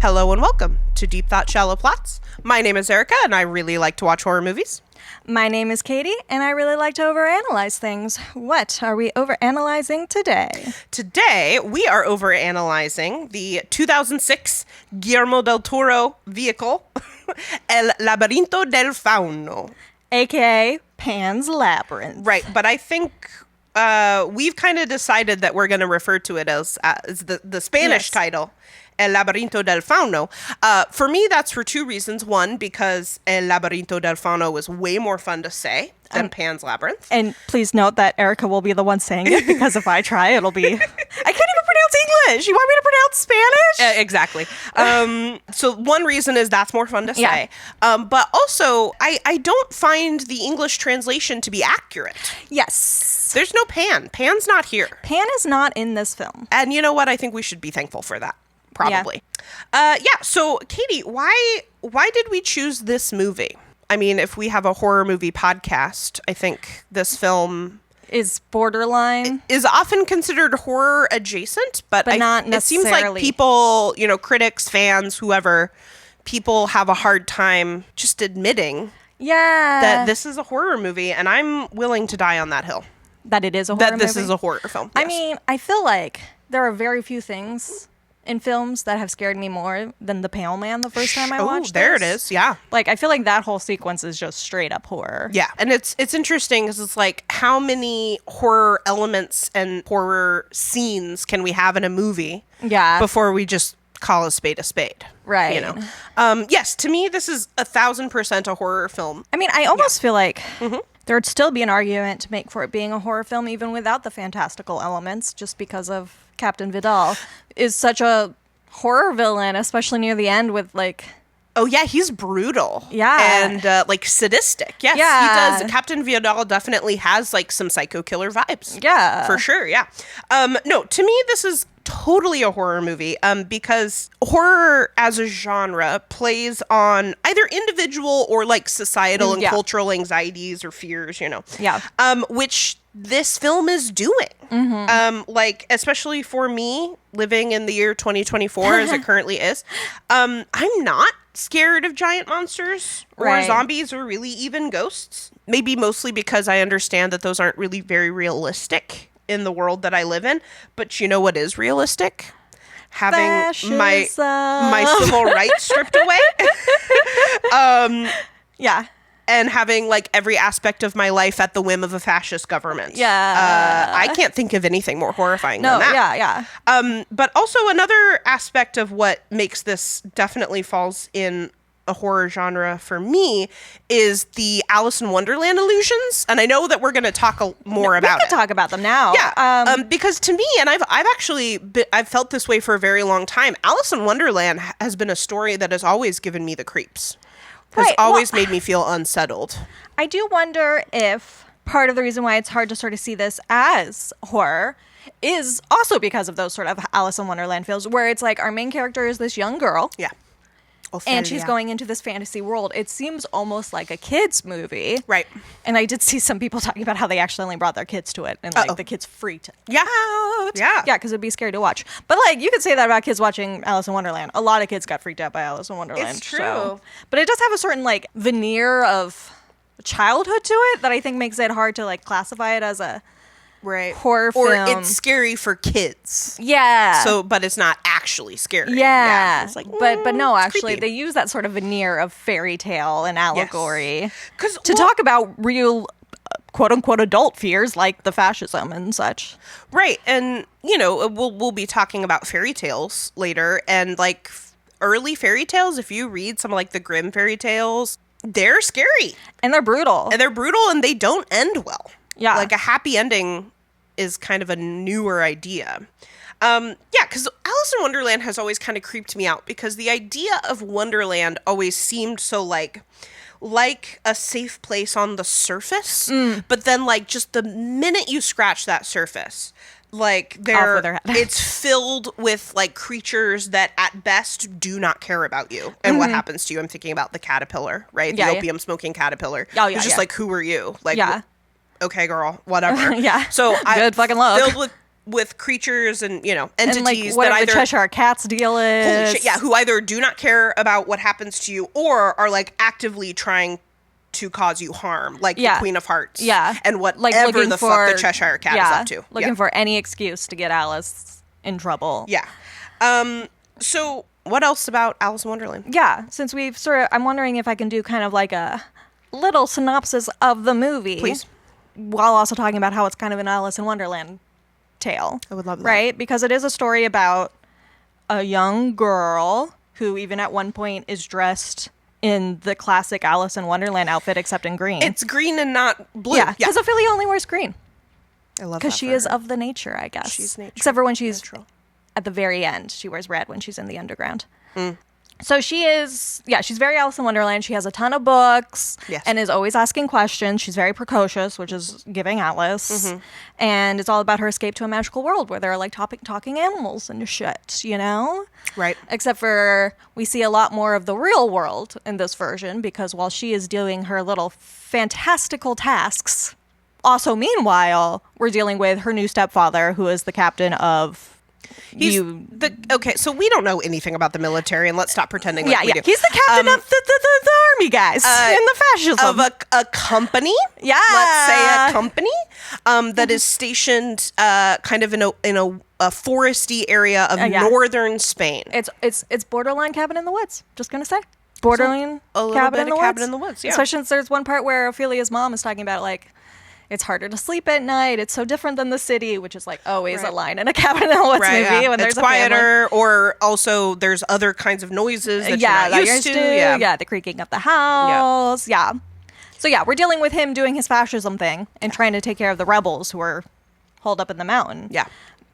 Hello and welcome to Deep Thought Shallow Plots. My name is Erika and I really like to watch horror movies. My name is Katy and I really like to overanalyze things. What are we overanalyzing today? Today we are overanalyzing the 2006 Guillermo del Toro vehicle, El Laberinto del Fauno. AKA Pan's Labyrinth. Right, but I think we've kind of decided that we're going to refer to it as the Spanish title, El Laberinto del Fauno. For me, that's for two reasons. One, because El Laberinto del Fauno is way more fun to say than Pan's Labyrinth. And please note that Erika will be the one saying it, because if I try, it'll be... I can't even pronounce English. You want me to pronounce Spanish? Exactly. So one reason is that's more fun to say. But also, I don't find the English translation to be accurate. Yes. There's no Pan. Pan's not here. Pan is not in this film. And you know what? I think we should be thankful for that. Probably. So Katy, why did we choose this movie? I mean, if we have a horror movie podcast, I think this film is borderline. Is often considered horror adjacent, but not necessarily. It seems like people, critics, fans, whoever, people have a hard time just admitting that this is a horror movie, and I'm willing to die on that hill. That it is a horror movie? That this is a horror film. Yes. I mean, I feel like there are very few things in films that have scared me more than the Pale Man the first time I watched there this. It is, yeah. Like, I feel like that whole sequence is just straight up horror. Yeah, and it's interesting because it's like, how many horror elements and horror scenes can we have in a movie before we just call a spade a spade? Right. Yes, to me, this is 1,000% a horror film. I mean, I almost feel like there would still be an argument to make for it being a horror film even without the fantastical elements, just because of Captain Vidal is such a horror villain, especially near the end with like... Oh, yeah, he's brutal. Yeah. And, sadistic. Yes, he does. Captain Vidal definitely has, like, some psycho killer vibes. Yeah. For sure, yeah. No, to me, this is totally a horror movie because horror as a genre plays on either individual or, like, societal and cultural anxieties or fears, which this film is doing. Especially for me, living in the year 2024 as it currently is, I'm not scared of giant monsters or zombies or really even ghosts. Maybe mostly because I understand that those aren't really very realistic in the world that I live in. But you know what is realistic? Having my civil rights stripped away. And having, like, every aspect of my life at the whim of a fascist government. I can't think of anything more horrifying than that. But also another aspect of what makes this definitely falls in a horror genre for me is the Alice in Wonderland illusions. And I know that we're going to talk more about it. We can talk about them now. Yeah. Because to me, and I've felt this way for a very long time, Alice in Wonderland has been a story that has always given me the creeps. Has always made me feel unsettled. I do wonder if part of the reason why it's hard to sort of see this as horror is also because of those sort of Alice in Wonderland films where it's like our main character is this young girl. Yeah. And she's going into this fantasy world. It seems almost like a kid's movie. Right. And I did see some people talking about how they actually only brought their kids to it. And, like, the kids freaked out. Yeah. Yeah, because it'd be scary to watch. But, like, you could say that about kids watching Alice in Wonderland. A lot of kids got freaked out by Alice in Wonderland. It's true. But it does have a certain, like, veneer of childhood to it that I think makes it hard to, like, classify it as a... horror film. Or it's scary for kids. Yeah. So, but it's not actually scary. Yeah. It's like, but no, actually, creepy. they use that sort of veneer of fairy tale and allegory to talk about real, quote unquote, adult fears like the fascism and such. Right. And, we'll be talking about fairy tales later. And, like, early fairy tales, if you read some of, like, the Grimm fairy tales, they're scary. And they're brutal. And they don't end well. Yeah. Like, a happy ending is kind of a newer idea. Because Alice in Wonderland has always kind of creeped me out because the idea of Wonderland always seemed so, like a safe place on the surface. But then, like, just the minute you scratch that surface, like, it's filled with, like, creatures that at best do not care about you and what happens to you. I'm thinking about the caterpillar, right? The opium smoking caterpillar. It's just like, who are you? Like, yeah. okay, girl, whatever. Yeah. So good fucking luck. Filled with with creatures and, you know, And entities like whatever that either the Cheshire Cat's deal is. holy shit, yeah, who either do not care about what happens to you or are like actively trying to cause you harm, like the Queen of Hearts. Yeah. And whatever like the fuck the Cheshire Cat is up to. Looking for any excuse to get Alice in trouble. Yeah. So what else about Alice in Wonderland? Yeah, since we've I'm wondering if I can do kind of like a little synopsis of the movie. Please. While also talking about how it's kind of an Alice in Wonderland tale. I would love that. Right? Because it is a story about a young girl who even at one point is dressed in the classic Alice in Wonderland outfit, except in green. It's green and not blue. Yeah, because Ophelia only wears green. I love that. Because she is of the nature, I guess. She's nature. Except for when she's natural. At the very end. She wears red when she's in the underground. So she is, she's very Alice in Wonderland. She has a ton of books and is always asking questions. She's very precocious, which is giving Alice. And it's all about her escape to a magical world where there are like talking animals and shit, you know? Right. Except for we see a lot more of the real world in this version because while she is doing her little fantastical tasks, also meanwhile, we're dealing with her new stepfather who is the captain of... Okay, so we don't know anything about the military, and let's stop pretending like we do. He's the captain of the army guys in the fascism. Of a company. Yeah. Let's say a company that is stationed kind of in a foresty area of northern Spain. It's borderline cabin in the woods. Just gonna say. Borderline cabin in the woods, yeah. Especially since there's one part where Ophelia's mom is talking about like it's harder to sleep at night. It's so different than the city, which is like always a line in a cabin in the woods movie when there's it's quieter, or also there's other kinds of noises that you're not used to. Yeah, the creaking of the house. Yeah. So we're dealing with him doing his fascism thing and trying to take care of the rebels who are holed up in the mountain. Yeah.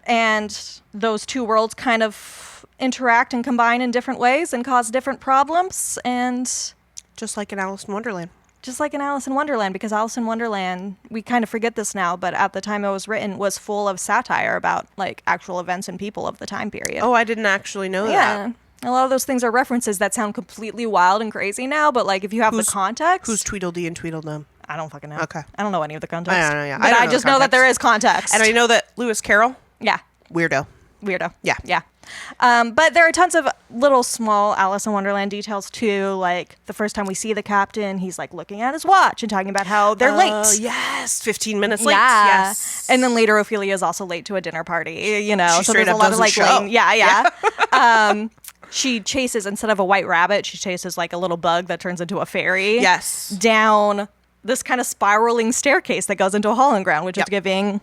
And those two worlds kind of interact and combine in different ways and cause different problems. And just like in Alice in Wonderland. Just like in Alice in Wonderland, because Alice in Wonderland, we kind of forget this now, but at the time it was written, was full of satire about like actual events and people of the time period. Oh, I didn't actually know that. Yeah. A lot of those things are references that sound completely wild and crazy now, but like if you have the context. Who's Tweedledee and Tweedledum? I don't fucking know. Okay. I don't know any of the context. I don't know, yeah. But I just know that there is context. And I know that Lewis Carroll. Yeah. Weirdo. Yeah. Yeah. But there are tons of little small Alice in Wonderland details too. Like the first time we see the captain, he's like looking at his watch and talking about how they're late. Yes, 15 minutes late. Yeah. Yes. And then later Ophelia is also late to a dinner party. You know, she so there's a lot of like late. Yeah. She chases instead of a white rabbit, she chases like a little bug that turns into a fairy. Yes. Down this kind of spiraling staircase that goes into a hole in ground, which is giving.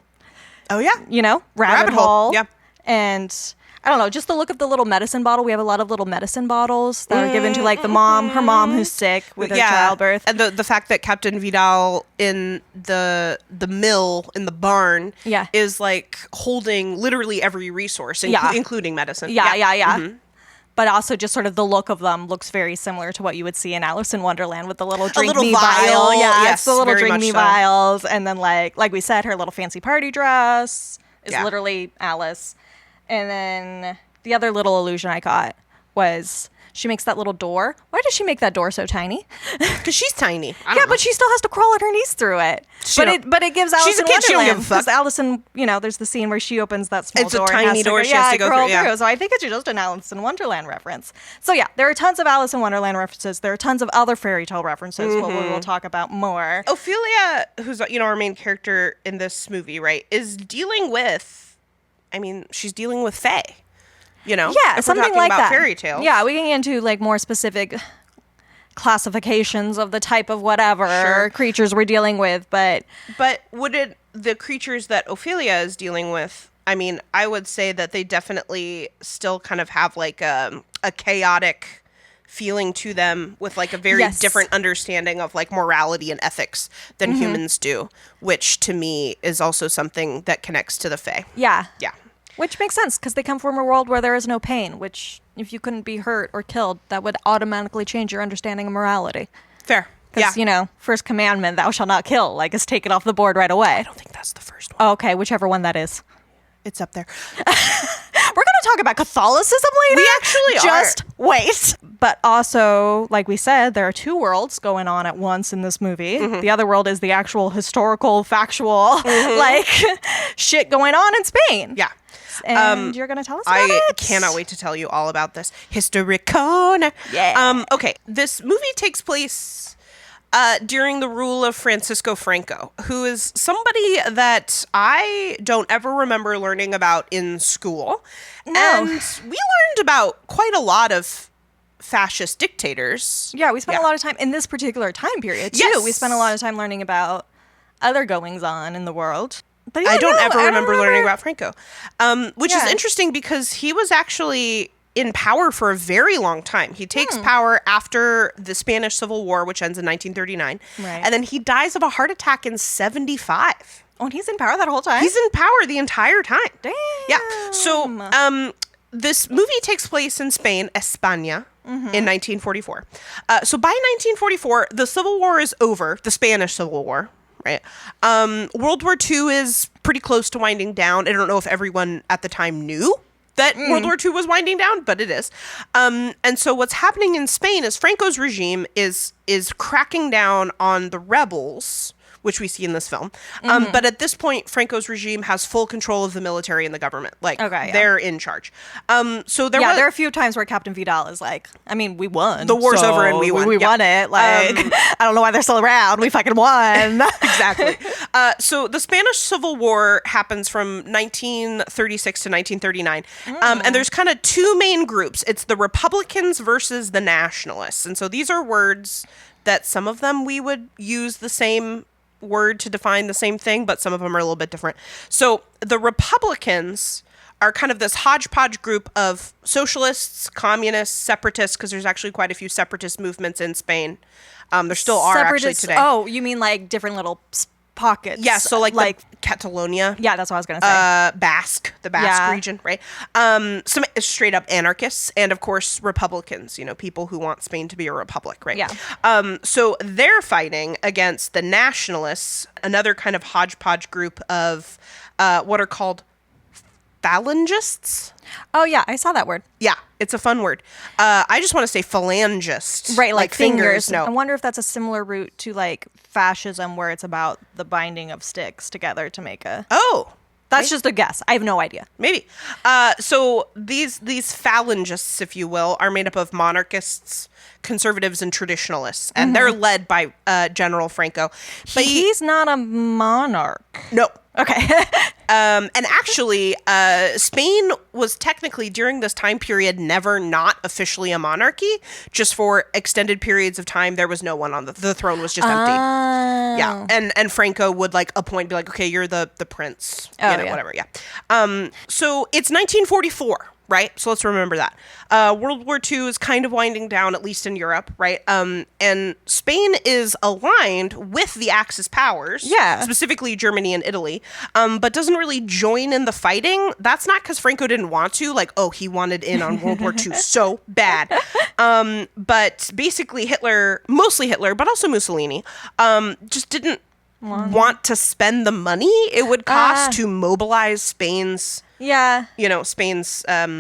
Oh yeah. You know, rabbit hole. Yeah. And I don't know, just the look of the little medicine bottle. We have a lot of little medicine bottles that are given to like her mom who's sick with her childbirth. And the fact that Captain Vidal in the mill in the barn is like holding literally every resource, including medicine. Yeah. Mm-hmm. But also just sort of the look of them looks very similar to what you would see in Alice in Wonderland with the little drink me vial. Yeah, yes, it's the little drink me vials. And then like we said, her little fancy party dress is literally Alice. And then the other little illusion I got was she makes that little door. Why does she make that door so tiny? Because she's tiny. But she still has to crawl on her knees through it. But it gives Alice in Wonderland. Because Alice in, there's the scene where she opens that small door. It's a tiny door she has to go through. Yeah. So I think it's just an Alice in Wonderland reference. So there are tons of Alice in Wonderland references. There are tons of other fairy tale references. What we will talk about more. Ophelia, who's our main character in this movie, right, is dealing with. I mean, she's dealing with fae, Yeah, if something we're talking like about that. Fairy tales. Yeah, we can get into like more specific classifications of the type of whatever creatures we're dealing with, but would the creatures that Ophelia is dealing with? I mean, I would say that they definitely still kind of have like a chaotic feeling to them with like a very different understanding of like morality and ethics than humans do, which to me is also something that connects to the fae. Yeah. Which makes sense because they come from a world where there is no pain, which if you couldn't be hurt or killed, that would automatically change your understanding of morality. Fair. Because, first commandment, thou shalt not kill, like is taken off the board right away. I don't think that's the first one. Oh, okay, whichever one that is. It's up there. We're going to talk about Catholicism later. We actually Just wait. But also, like we said, there are two worlds going on at once in this movie. The other world is the actual historical, factual, like, shit going on in Spain. Yeah. And you're going to tell us about I it? cannot wait to tell you all about this. Historicona. Yeah. Okay, this movie takes place during the rule of Francisco Franco, who is somebody that I don't ever remember learning about in school. No. And we learned about quite a lot of fascist dictators. Yeah, we spent a lot of time in this particular time period, too. Yes. We spent a lot of time learning about other goings-on in the world. But yeah, I don't ever remember learning about Franco, which is Yeah. interesting because he was actually in power for a very long time. He takes power after the Spanish Civil War, which ends in 1939. Right. And then he dies of a heart attack in 75. Oh, and he's in power that whole time? He's in power the entire time. Damn. Yeah. So this movie takes place in Spain, España, in 1944. So by 1944, the Civil War is over, the Spanish Civil War. Right. World War II is pretty close to winding down. I don't know if everyone at the time knew that World War II was winding down, but it is. And so what's happening in Spain is Franco's regime is cracking down on the rebels, which we see in this film. But at this point, Franco's regime has full control of the military and the government. Like, they're in charge. So there there are a few times where Captain Vidal is like, I mean, we won. The war's over and we won. We won it. Like, I don't know why they're still around. We fucking won. Exactly. So the Spanish Civil War happens from 1936 to 1939. And there's kind of two main groups. It's the Republicans versus the Nationalists. And so these are words that some of them we would use the same word to define the same thing, but some of them are a little bit different. So the Republicans are kind of this hodgepodge group of socialists, communists, separatists, because there's actually quite a few separatist movements in Spain. There still are actually today. Oh, you mean like different little pockets? Yeah, so like Catalonia. Yeah, that's what I was going to say. The Basque region, right? Some straight up anarchists and, of course, Republicans, people who want Spain to be a republic, right? Yeah. So they're fighting against the nationalists, another kind of hodgepodge group of what are called Falangists. Oh, yeah, I saw that word. Yeah, it's a fun word. I just want to say phalangist. Right, like fingers. No. I wonder if that's a similar route to like fascism where it's about the binding of sticks together to make a... Oh. That's just a guess. I have no idea. Maybe. So these phalangists, if you will, are made up of monarchists, conservatives, and traditionalists. And they're led by General Franco. But he's not a monarch. No. Okay. And actually, Spain was technically, during this time period, never not officially a monarchy. Just for extended periods of time, there was no one on the throne was just empty. Yeah. And Franco would appoint, be like, okay, you're the prince. Whatever. Yeah. So it's 1944. Right? So let's remember that. World War II is kind of winding down, at least in Europe, right? And Spain is aligned with the Axis powers, specifically Germany and Italy, but doesn't really join in the fighting. That's not because Franco didn't want to, he wanted in on World War II so bad. But basically mostly Hitler, but also Mussolini, just didn't want to spend the money it would cost to mobilize Spain's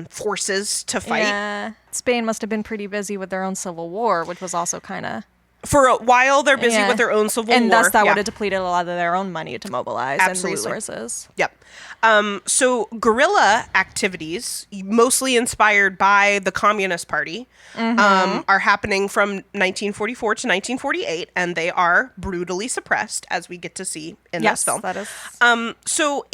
forces to fight. Yeah. Spain must have been pretty busy with their own civil war, which was also kind of... For a while, they're busy with their own civil war. And thus that would have depleted a lot of their own money to mobilize and resources. Yep. So guerrilla activities, mostly inspired by the Communist Party, are happening from 1944 to 1948, and they are brutally suppressed, as we get to see in this film. That is. So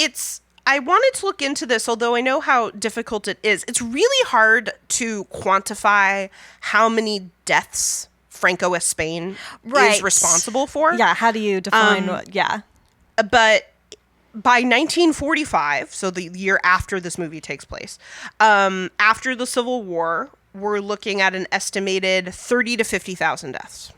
I wanted to look into this, although I know how difficult it is. It's really hard to quantify how many deaths Franco of Spain is responsible for. Yeah, how do you define But by 1945, so the year after this movie takes place, after the Civil War, we're looking at an estimated 30 to 50,000 deaths.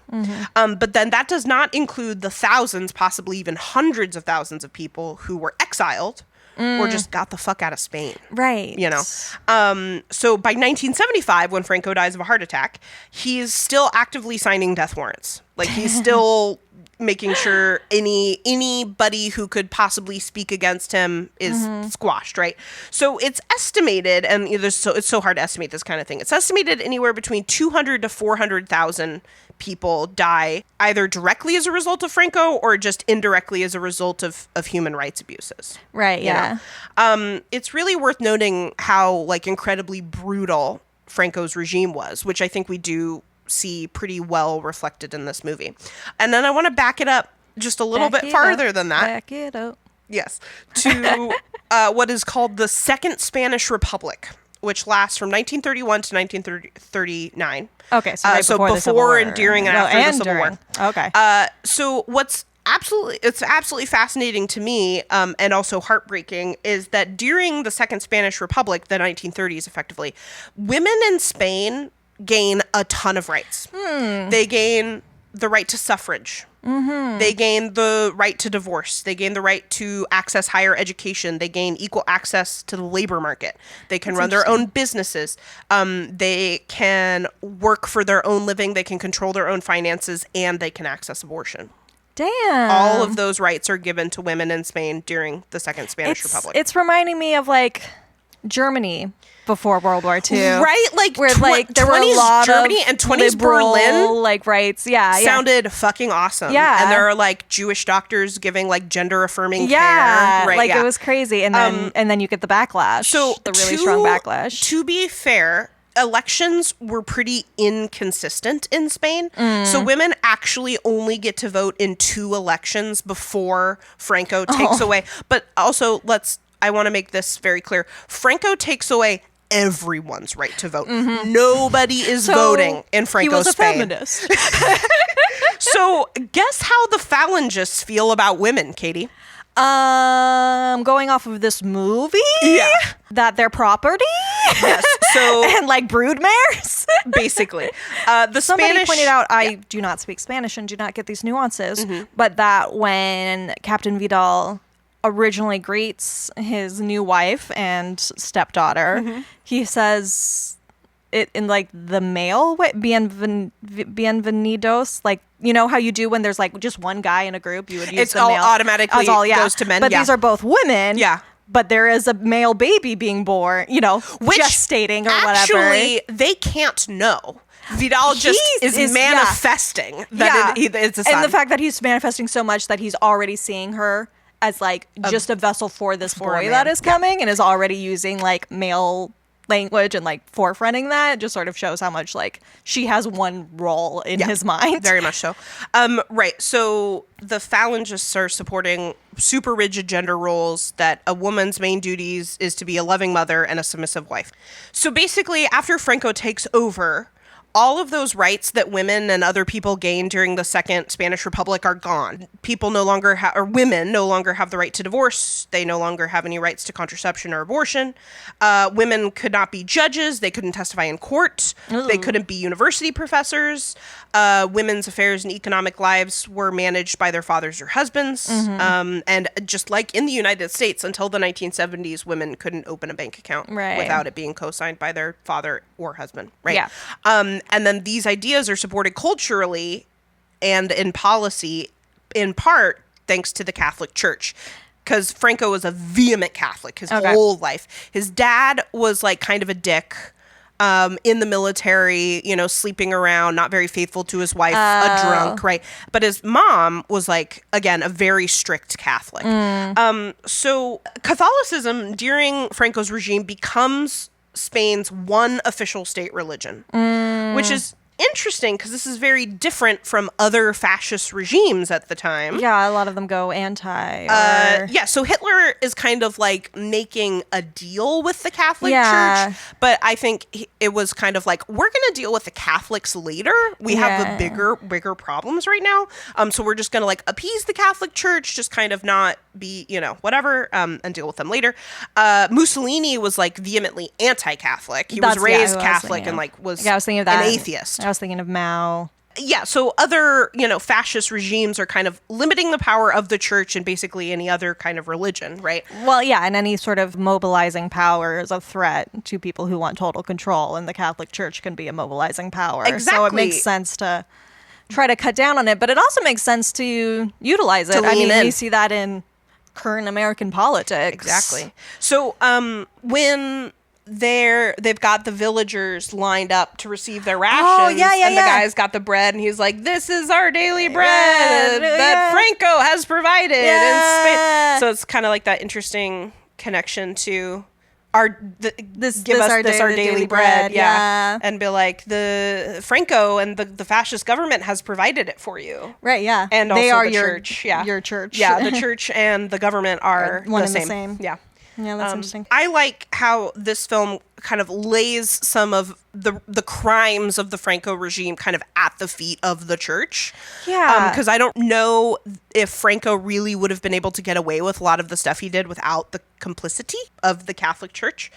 But then that does not include the thousands, possibly even hundreds of thousands of people who were exiled or just got the fuck out of Spain. Right. So by 1975, when Franco dies of a heart attack, he's still actively signing death warrants. He's still making sure anybody who could possibly speak against him is squashed, right? So it's estimated, and it's so hard to estimate this kind of thing. It's estimated anywhere between 200 to 400,000 people die either directly as a result of Franco or just indirectly as a result of human rights abuses. Right, yeah. It's really worth noting how like incredibly brutal Franco's regime was, which I think we do see pretty well reflected in this movie. And then I want to back it up just a little bit farther than that. Back it up. Yes. To what is called the Second Spanish Republic, which lasts from 1931 to 1939. Okay, so before and during and after the Civil War. Okay. So what's absolutely fascinating to me, and also heartbreaking, is that during the Second Spanish Republic, the 1930s effectively, women in Spain gain a ton of rights. They gain the right to suffrage. They gain the right to divorce. They gain the right to access higher education. They gain equal access to the labor market. They can run their own businesses. They can work for their own living. They can control their own finances, and they can access abortion. Damn. All of those rights are given to women in Spain during the Second Spanish Republic. It's reminding me of like Germany before World War II. Right? Like, where like there were a 20s lot Germany of and 20s liberal, Berlin like rights. Yeah. Sounded fucking awesome. Yeah. And there are like Jewish doctors giving like gender affirming care. Right, like it was crazy. And then you get the backlash. So the really strong backlash. To be fair, elections were pretty inconsistent in Spain. So women actually only get to vote in 2 elections before Franco takes away. But also, I want to make this very clear. Franco takes away everyone's right to vote. Nobody is voting in Franco's Spain. He was a feminist. So guess how the Falangists feel about women, Katie? Going off of this movie? Yeah. That they're property? Yes. So and like broodmares? Basically. Somebody pointed out, I do not speak Spanish and do not get these nuances, but that when Captain Vidal originally greets his new wife and stepdaughter, he says it in like the male way, bienvenidos, like, you know how you do when there's like just one guy in a group, you would use it's the all male. automatically goes to men. But these are both women. Yeah. But there is a male baby being born, which gestating or whatever. Actually, they can't know. Vidal just is manifesting that it's a son. And the fact that he's manifesting so much that he's already seeing her as like just a vessel for this boy that is coming and is already using like male language and like forefronting that just sort of shows how much like she has one role in his mind. Very much so. Right. So the Falangists are supporting super rigid gender roles that a woman's main duties is to be a loving mother and a submissive wife. So basically, after Franco takes over, all of those rights that women and other people gained during the Second Spanish Republic are gone. People no longer or women no longer have the right to divorce. They no longer have any rights to contraception or abortion. Women could not be judges. They couldn't testify in court. Ooh. They couldn't be university professors. Women's affairs and economic lives were managed by their fathers or husbands. And just like in the United States, until the 1970s, women couldn't open a bank account without it being co-signed by their father or husband. Right. Yeah. And then these ideas are supported culturally and in policy, in part, thanks to the Catholic Church. Because Franco was a vehement Catholic his whole life. His dad was like kind of a dick in the military, sleeping around, not very faithful to his wife, a drunk, right? But his mom was like, again, a very strict Catholic. So Catholicism during Franco's regime becomes Spain's one official state religion, which is interesting because this is very different from other fascist regimes at the time. Yeah, a lot of them go anti. So Hitler is kind of like making a deal with the Catholic Church, but I think it was kind of like, we're going to deal with the Catholics later. We have the bigger problems right now. So we're just going to like appease the Catholic Church, just kind of not be, whatever, and deal with them later. Mussolini was like vehemently anti-Catholic. He was raised Catholic and like was I was thinking of that. An atheist. I was thinking of Mao. Yeah, so other, fascist regimes are kind of limiting the power of the church and basically any other kind of religion, right? Well, yeah, and any sort of mobilizing power is a threat to people who want total control, and the Catholic Church can be a mobilizing power. Exactly. So it makes sense to try to cut down on it, but it also makes sense to utilize it. I mean, we see that in current American politics. Exactly. So when they've got the villagers lined up to receive their rations, and the guy's got the bread, and he's like, "This is our daily bread that Franco has provided in Spain." So it's kind of like that interesting connection to this our daily bread, and be like, the Franco and the fascist government has provided it for you, right? Yeah, and they also are the church, your church, the church and the government are one the and same. the same. Yeah, that's interesting. I like how this film kind of lays some of the crimes of the Franco regime kind of at the feet of the church. Yeah. Because I don't know if Franco really would have been able to get away with a lot of the stuff he did without the complicity of the Catholic Church.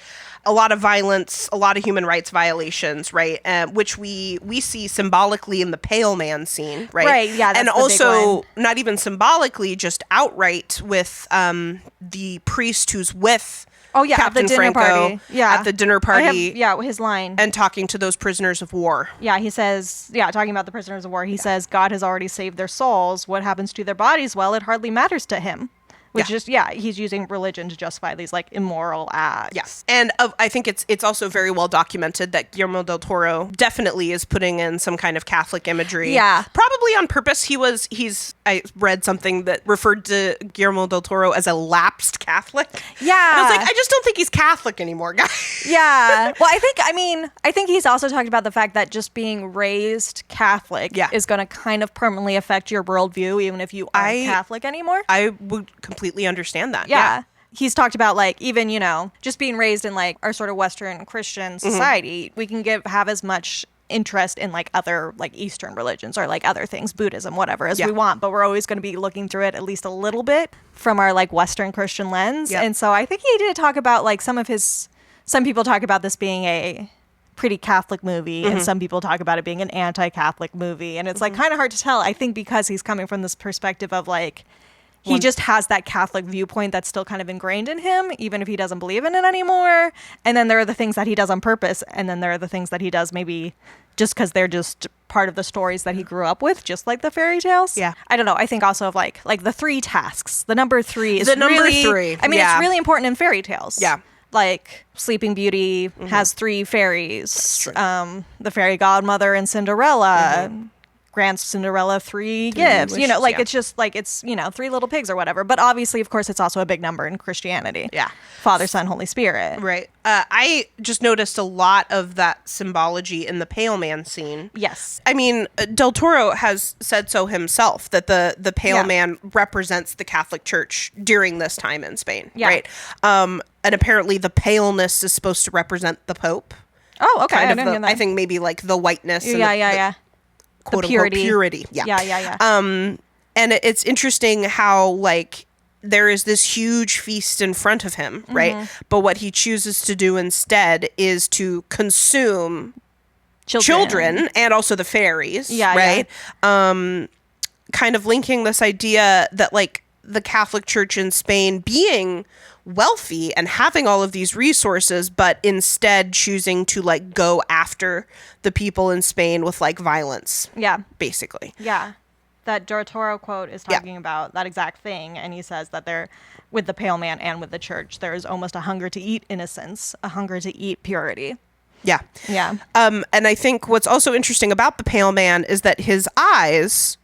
A lot of violence, a lot of human rights violations, right? Which we see symbolically in the Pale Man scene, right? Right, yeah, that's and the also big one. not even symbolically, just outright with the priest who's with Captain at the dinner Franco party. Yeah, at the dinner party. His line. And talking to those prisoners of war. Yeah, he says, talking about the prisoners of war, he says, God has already saved their souls. What happens to their bodies? Well, it hardly matters to him. Which is, he's using religion to justify these, like, immoral acts. Yes. And I think it's also very well documented that Guillermo del Toro definitely is putting in some kind of Catholic imagery. Yeah. Probably on purpose. I read something that referred to Guillermo del Toro as a lapsed Catholic. Yeah. And I was like, I just don't think he's Catholic anymore, guys. Yeah. Well, I think he's also talked about the fact that just being raised Catholic is going to kind of permanently affect your worldview, even if you aren't Catholic anymore. I would completely understand that. Yeah. He's talked about, like, even, just being raised in, like, our sort of Western Christian society, we can have as much interest in, like, other, like, Eastern religions or, like, other things, Buddhism, whatever, as we want, but we're always going to be looking through it at least a little bit from our, like, Western Christian lens. And so I think he did talk about, like, some people talk about this being a pretty Catholic movie, and some people talk about it being an anti-Catholic movie, and it's, like, kind of hard to tell, I think, because he's coming from this perspective of, like, he just has that Catholic viewpoint that's still kind of ingrained in him, even if he doesn't believe in it anymore. And then there are the things that he does on purpose, and then there are the things that he does maybe just because they're just part of the stories that he grew up with, just like the fairy tales. Yeah. I don't know. I think also of like the 3 tasks. The number 3 is the number really, 3. I mean, it's really important in fairy tales. Yeah. Like Sleeping Beauty has 3 fairies. The fairy godmother in Cinderella grants Cinderella 3 gifts, wishes, it's just like, it's, 3 little pigs or whatever. But obviously, of course, it's also a big number in Christianity. Yeah. Father, Son, Holy Spirit. Right. I just noticed a lot of that symbology in the Pale Man scene. Yes. I mean, Del Toro has said so himself, that the Pale Man represents the Catholic Church during this time in Spain. Yeah. Right. And apparently the paleness is supposed to represent the Pope. Oh, okay. I think maybe like the whiteness. And quote the purity. Unquote purity. Yeah. And it's interesting how, like, there is this huge feast in front of him, right? But what he chooses to do instead is to consume children and also the fairies, right? Kind of linking this idea that, like, the Catholic Church in Spain being wealthy and having all of these resources, but instead choosing to, like, go after the people in Spain with, like, violence. Yeah. Basically. Yeah. That Del Toro quote is talking about that exact thing. And he says that there, with the Pale Man and with the church, there is almost a hunger to eat innocence, a hunger to eat purity. Yeah. Yeah. And I think what's also interesting about the Pale Man is that his eyes,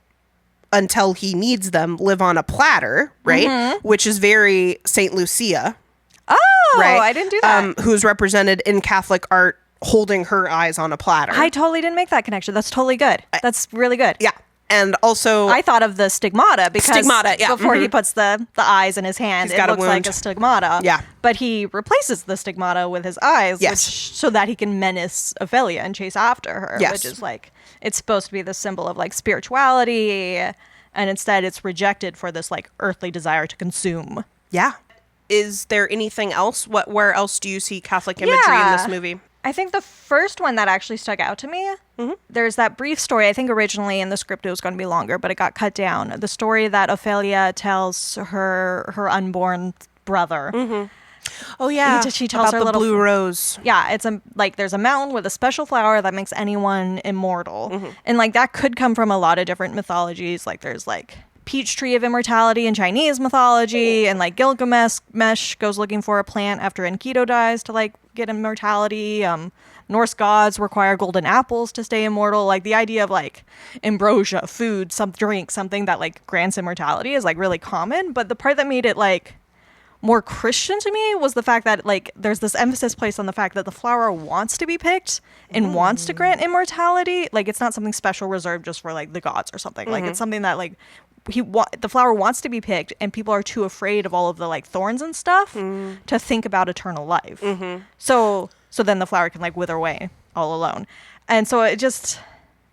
until he needs them, live on a platter, right? Which is very Saint Lucia. Oh, right? I didn't do that. Who's represented in Catholic art holding her eyes on a platter. I totally didn't make that connection. That's totally good. That's really good. Yeah. And also, I thought of the stigmata because before he puts the eyes in his hand, it looks like a stigmata. Yeah. But he replaces the stigmata with his eyes, Yes. so that he can menace Ophelia and chase after her, Yes. which is like, it's supposed to be the symbol of like spirituality, and instead it's rejected for this like earthly desire to consume. Yeah. Is there anything else? Where else do you see Catholic imagery in this movie? I think the first one that actually stuck out to me, there's that brief story. I think originally in the script it was going to be longer, but it got cut down. The story that Ophelia tells her unborn brother. Oh yeah, she tells about her the little blue rose. Yeah, it's there's a mountain with a special flower that makes anyone immortal, and like that could come from a lot of different mythologies. Like there's like peach tree of immortality in Chinese mythology, and like Gilgamesh goes looking for a plant after Enkidu dies to like get immortality. Norse gods require golden apples to stay immortal. Like the idea of like ambrosia, food, some drink, something that like grants immortality is like really common. But the part that made it like more Christian to me was the fact that like there's this emphasis placed on the fact that the flower wants to be picked and wants to grant immortality. Like it's not something special reserved just for like the gods or something. Like it's something that like the flower wants to be picked, and people are too afraid of all of the like thorns and stuff to think about eternal life. So then the flower can like wither away all alone. And so it just,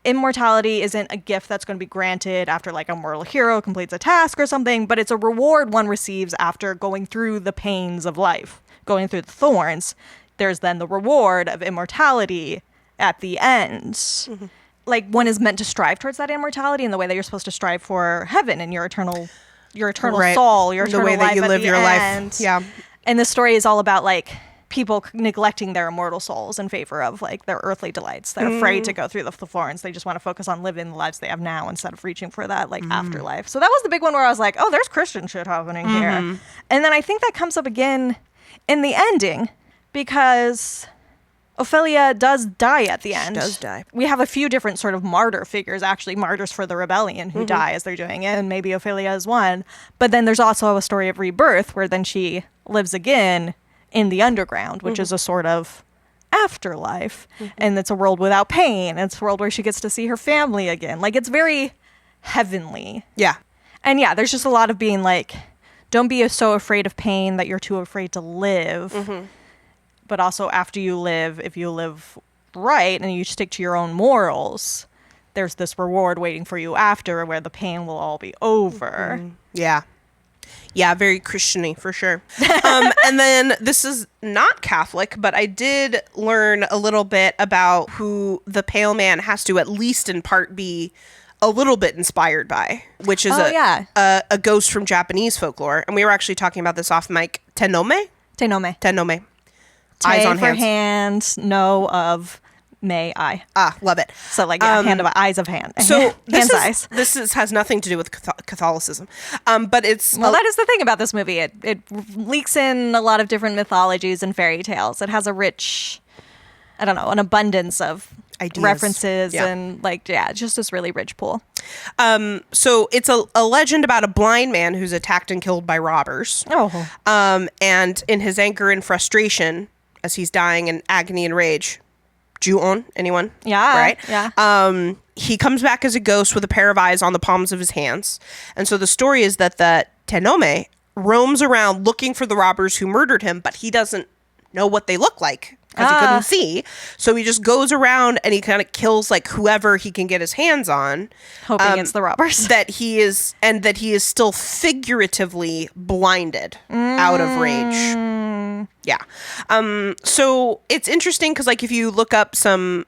immortality isn't a gift that's going to be granted after like a mortal hero completes a task or something, but it's a reward one receives after going through the pains of life, going through the thorns. There's then the reward of immortality at the end. Like one is meant to strive towards that immortality in the way that you're supposed to strive for heaven and your eternal right. soul, your eternal the way life that you at live the your end. life. Yeah. And the story is all about like people neglecting their immortal souls in favor of like their earthly delights. They're afraid to go through the thorns. They just want to focus on living the lives they have now instead of reaching for that like afterlife. So that was the big one where I was like, oh, there's Christian shit happening here. And then I think that comes up again in the ending because Ophelia does die at the end. She does die. We have a few different sort of martyr figures, actually martyrs for the rebellion who die as they're doing it, and maybe Ophelia is one. But then there's also a story of rebirth where then she lives again in the underground, which is a sort of afterlife. And it's a world without pain. It's a world where she gets to see her family again. Like, it's very heavenly. Yeah. And yeah, there's just a lot of being like, don't be so afraid of pain that you're too afraid to live. But also after you live, if you live right and you stick to your own morals, there's this reward waiting for you after where the pain will all be over. Yeah. Yeah, very Christian-y for sure. And then this is not Catholic, but I did learn a little bit about who the Pale Man has to at least in part be a little bit inspired by, which is a ghost from Japanese folklore. And we were actually talking about this off mic. Tenome. Eyes on for hands. hand, no of may I. Love it. So like hand of eyes of hand. So eyes. This has nothing to do with Catholicism, but it's that is the thing about this movie. It leaks in a lot of different mythologies and fairy tales. It has a rich, I don't know, an abundance of ideas, references and just this really rich pool. So it's a legend about a blind man who's attacked and killed by robbers. And in his anger and frustration, as he's dying in agony and rage. Ju-on, anyone? Yeah. Right? Yeah. He comes back as a ghost with a pair of eyes on the palms of his hands. And so the story is that the Tenome roams around looking for the robbers who murdered him, but he doesn't know what they look like because he couldn't see. So he just goes around and he kind of kills like whoever he can get his hands on. Hoping it's the robbers. That he is still figuratively blinded out of rage. Yeah. So it's interesting because like if you look up some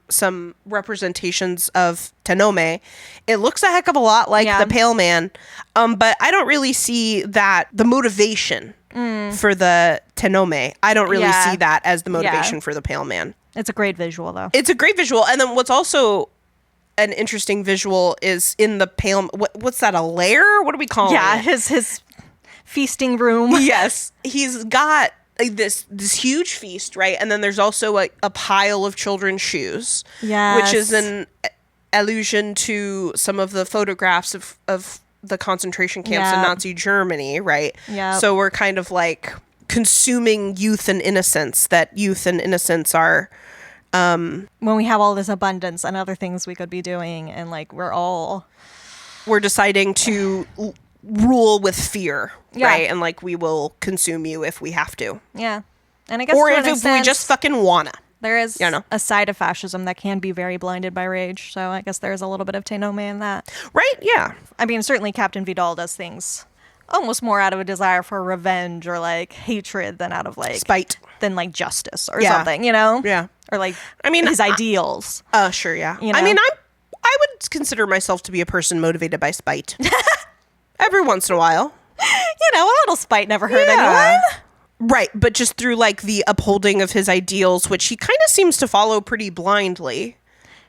representations of Tenome, it looks a heck of a lot like the Pale Man. But I don't really see that the motivation for the Tenome. I don't really see that as the motivation for the Pale Man. It's a great visual though. It's a great visual. And then what's also an interesting visual is in the Pale... What's that, a lair? What do we call it? Yeah, his feasting room. Yes. He's got this huge feast, right? And then there's also a pile of children's shoes. Yes. Which is an allusion to some of the photographs of the concentration camps in Nazi Germany, right? Yeah. So we're kind of like consuming youth and innocence, that youth and innocence are... when we have all this abundance and other things we could be doing, and like we're deciding to rule with fear, right? And like we will consume you if we have to. Yeah. And I guess or if we just fucking wanna. There is a side of fascism that can be very blinded by rage. So I guess there's a little bit of Tenome in that. Right? Yeah. I mean, certainly Captain Vidal does things almost more out of a desire for revenge or like hatred than out of like spite, than like justice or something, you know? Yeah. Or like, I mean, his ideals. Sure, yeah. You know? I mean, I would consider myself to be a person motivated by spite. Every once in a while. You know, a little spite never hurt anyone. Right, but just through like the upholding of his ideals, which he kind of seems to follow pretty blindly.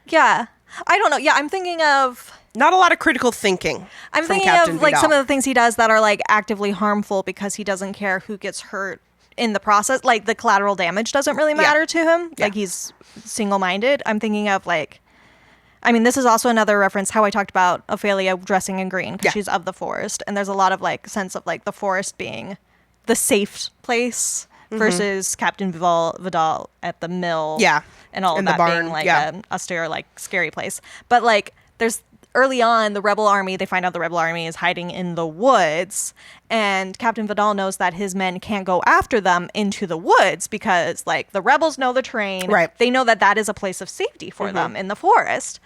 Yeah. I don't know. Yeah, I'm thinking of... Not a lot of critical thinking. I'm thinking Captain of like Vidal. some of the things he does that are like actively harmful because he doesn't care who gets hurt in the process. Like the collateral damage doesn't really matter to him. Yeah. Like he's single-minded. I'm thinking of like... I mean, this is also another reference how I talked about Ophelia dressing in green because she's of the forest. And there's a lot of like sense of like the forest being the safe place versus Captain Vidal at the mill. Yeah. And all In of the that barn, being like yeah. an austere, like scary place. But like there's early on, the rebel army, they find out the rebel army is hiding in the woods. And Captain Vidal knows that his men can't go after them into the woods because like the rebels know the terrain. Right. They know that that is a place of safety for them in the forest.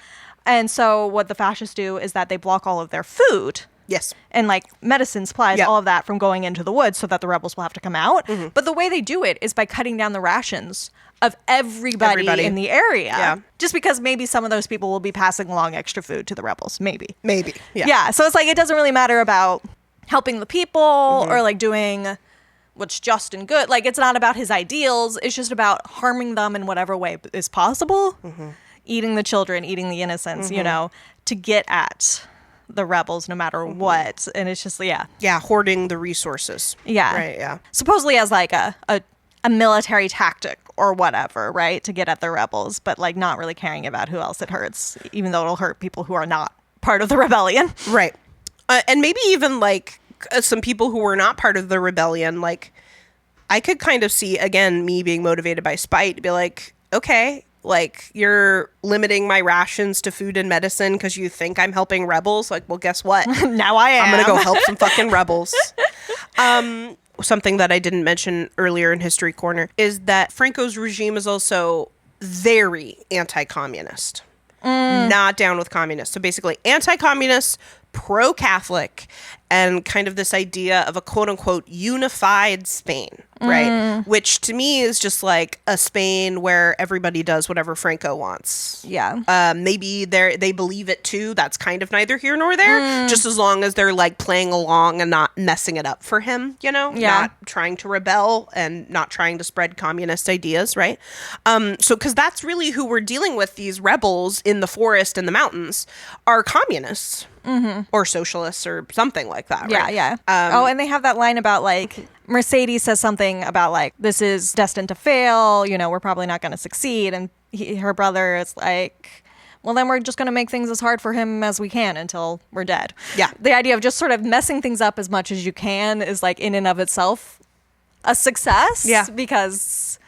And so what the fascists do is that they block all of their food. Yes. And like medicine supplies, all of that from going into the woods so that the rebels will have to come out. But the way they do it is by cutting down the rations of everybody in the area. Yeah. Just because maybe some of those people will be passing along extra food to the rebels. Maybe. Yeah. Yeah. So it's like it doesn't really matter about helping the people or like doing what's just and good. Like it's not about his ideals. It's just about harming them in whatever way is possible. Eating the children, eating the innocents, you know, to get at the rebels no matter what. And it's just, Yeah, hoarding the resources. Yeah. Right, yeah. Supposedly as like a military tactic or whatever, right? To get at the rebels, but like not really caring about who else it hurts, even though it'll hurt people who are not part of the rebellion. Right. And maybe even like some people who were not part of the rebellion, like I could kind of see, again, me being motivated by spite, be like, okay, like you're limiting my rations to food and medicine because you think I'm helping rebels. Like, well, guess what? Now I am. I'm going to go help some fucking rebels. Something that I didn't mention earlier in History Corner is that Franco's regime is also very anti-communist. Not down with communists. So basically anti-communist, pro-Catholic, and kind of this idea of a quote-unquote unified Spain, right? Which to me is just like a Spain where everybody does whatever Franco wants. Yeah. Maybe they believe it too. That's kind of neither here nor there. Just as long as they're like playing along and not messing it up for him, you know? Yeah. Not trying to rebel and not trying to spread communist ideas, right? So because that's really who we're dealing with, these rebels in the forest and the mountains are communists. Or socialists or something like that, right? Yeah. And they have that line about like Mercedes says something about like this is destined to fail, you know, we're probably not going to succeed, and her brother is like, well, then we're just going to make things as hard for him as we can until we're dead. Yeah. The idea of just sort of messing things up as much as you can is like in and of itself a success. Yeah. Because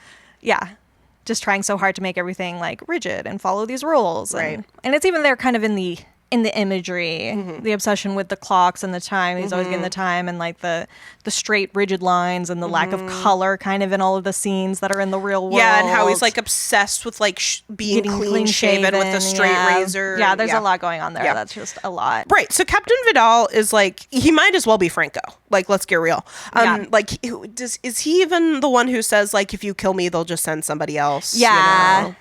just trying so hard to make everything like rigid and follow these rules. Right. And it's even there kind of in the imagery, the obsession with the clocks and the time. He's always getting the time, and like the straight rigid lines and the lack of color kind of in all of the scenes that are in the real world. Yeah, and how he's like obsessed with like being clean shaven with a straight razor. Yeah, there's a lot going on there. Yeah. That's just a lot. Right. So Captain Vidal is like, he might as well be Franco. Like, let's get real. Like, is he even the one who says like, if you kill me, they'll just send somebody else? Yeah. You know?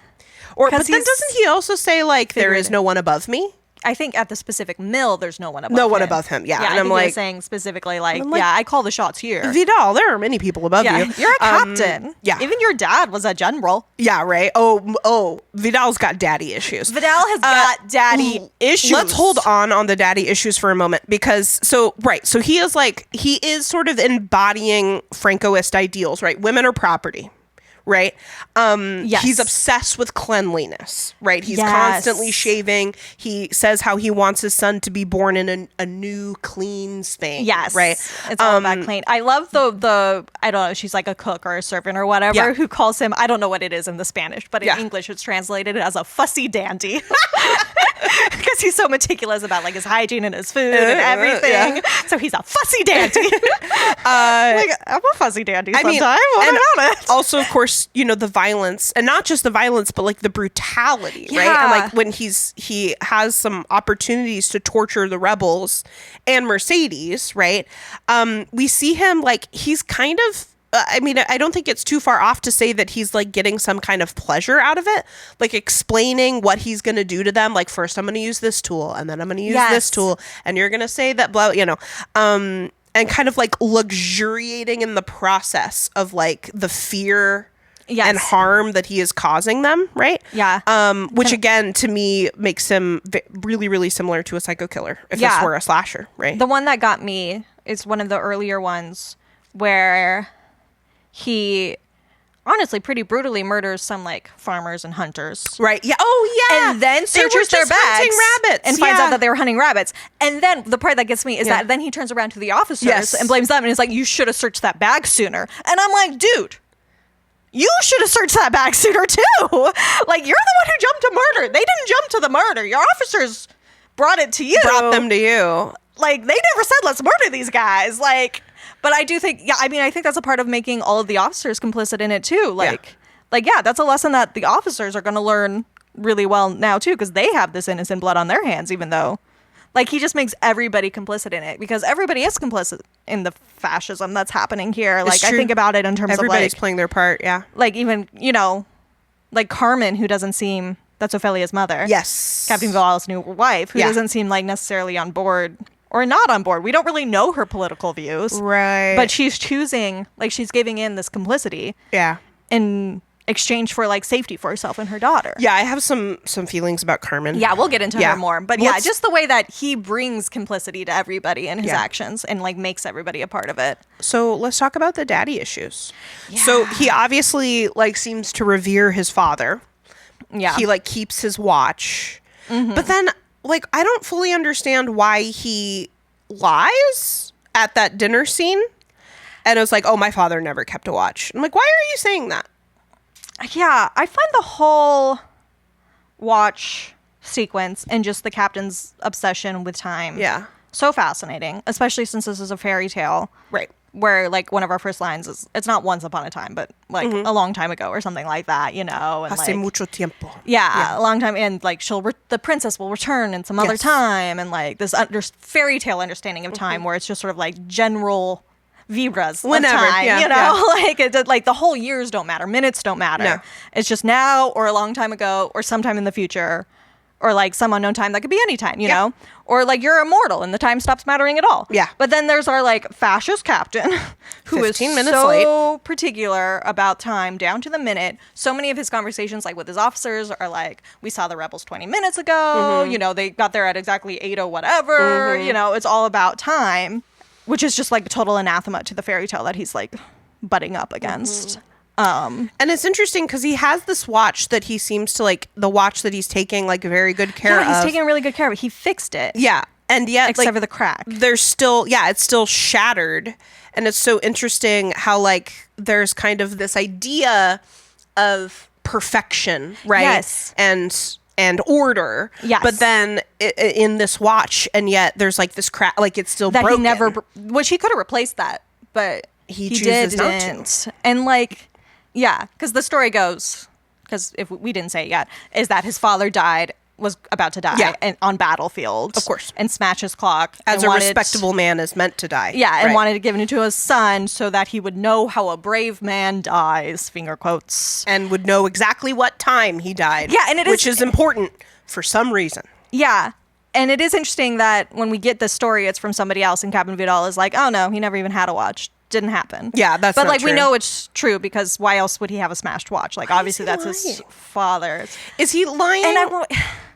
But then doesn't he also say like, there is no one above me? I think at the specific mill, there's no one above him. No one above him, yeah. And I'm like, saying specifically, like, I call the shots here. Vidal, there are many people above you. You're a captain. Yeah. Even your dad was a general. Yeah, right. Oh, Vidal's got daddy issues. Vidal has got daddy issues. Let's hold on the daddy issues for a moment because, so he is sort of embodying Francoist ideals, right? Women are property. Right? Yes. He's obsessed with cleanliness, right? He's constantly shaving. He says how he wants his son to be born in a new, clean Spain. Yes. Right? It's all about clean. I love the I don't know, she's like a cook or a servant or whatever who calls him, I don't know what it is in the Spanish, but in English it's translated as a fussy dandy. Because he's so meticulous about like his hygiene and his food and everything. So he's a fussy dandy. Like, I'm a fussy dandy sometimes. What about it? Also, of course, you know, the violence, and not just the violence, but like the brutality, right? And like when he has some opportunities to torture the rebels and Mercedes, right? We see him like he's kind of, I don't think it's too far off to say that he's like getting some kind of pleasure out of it, like explaining what he's going to do to them. Like, first I'm going to use this tool, and then I'm going to use this tool, and you're going to say that blah, you know. and kind of like luxuriating in the process of like the fear and harm that he is causing them, right? Yeah. Which again, to me, makes him really, really similar to a psycho killer if this were a slasher, right? The one that got me is one of the earlier ones where he honestly pretty brutally murders some like farmers and hunters. Right. Yeah. Oh, yeah. And then searches their bags rabbits. and finds out that they were hunting rabbits. And then the part that gets me is that then he turns around to the officers and blames them and is like, you should have searched that bag sooner. And I'm like, dude, you should have searched that bag sooner too. Like, you're the one who jumped to murder. They didn't jump to the murder. Your officers brought it to you. Brought them to you. Like, they never said, let's murder these guys. Like, but I do think, I think that's a part of making all of the officers complicit in it too. That's a lesson that the officers are going to learn really well now too, because they have this innocent blood on their hands, even though, like, he just makes everybody complicit in it because everybody is complicit in the fascism that's happening here. Like, I think about it in terms everybody's of like, playing their part. Yeah. Like, even, like Carmen, who doesn't seem, that's Ophelia's mother. Yes. Captain Vidal's new wife, who doesn't seem like necessarily on board or not on board. We don't really know her political views. Right. But she's choosing, like, she's giving in this complicity. Yeah. In exchange for, like, safety for herself and her daughter. Yeah, I have some feelings about Carmen. Yeah, we'll get into her more. But just the way that he brings complicity to everybody in his actions and, like, makes everybody a part of it. So let's talk about the daddy issues. Yeah. So he obviously, like, seems to revere his father. Yeah. He, like, keeps his watch. Mm-hmm. But then, like, I don't fully understand why he lies at that dinner scene. And it was like, oh, my father never kept a watch. I'm like, why are you saying that? Yeah, I find the whole watch sequence and just the captain's obsession with time so fascinating, especially since this is a fairy tale. Right. Where, like, one of our first lines is, it's not once upon a time, but, like, a long time ago or something like that, And, Hace mucho tiempo. Yeah, a long time. And, like, the princess will return in some other time. And, like, this fairy tale understanding of time where it's just sort of, like, general vibras whenever, of time, like, the whole years don't matter. Minutes don't matter. No. It's just now or a long time ago or sometime in the future. Or, like, some unknown time that could be any time, you know? Or, like, you're immortal and the time stops mattering at all. Yeah. But then there's our, like, fascist captain who is so particular about time down to the minute. So many of his conversations, like, with his officers are like, we saw the rebels 20 minutes ago. Mm-hmm. They got there at exactly 8 or whatever. Mm-hmm. It's all about time, which is just, like, a total anathema to the fairy tale that he's, like, butting up against. Mm-hmm. And it's interesting because he has this watch that he seems to, like, the watch that he's taking, like, very good care of. Yeah, he's taking really good care of it. He fixed it. Yeah. And yet, except for the crack. There's still, it's still shattered. And it's so interesting how, like, there's kind of this idea of perfection, right? Yes. And order. Yes. But then in this watch, and yet there's, like, this crack, like, it's still broken. Which he could have replaced that, but he chooses not to. And, like... Yeah, because the story goes, because if we didn't say it yet, is that his father was about to die on battlefield. Of course. And smash his clock. As a respectable man is meant to die. Yeah, and wanted to give it to his son so that he would know how a brave man dies, finger quotes. And would know exactly what time he died. Yeah, and which is important for some reason. Yeah. And it is interesting that when we get this story, it's from somebody else, and Captain Vidal is like, oh no, he never even had a watch. Didn't happen. Yeah, that's but not like true. We know it's true because why else would he have a smashed watch? Like obviously that's his father. Is he lying?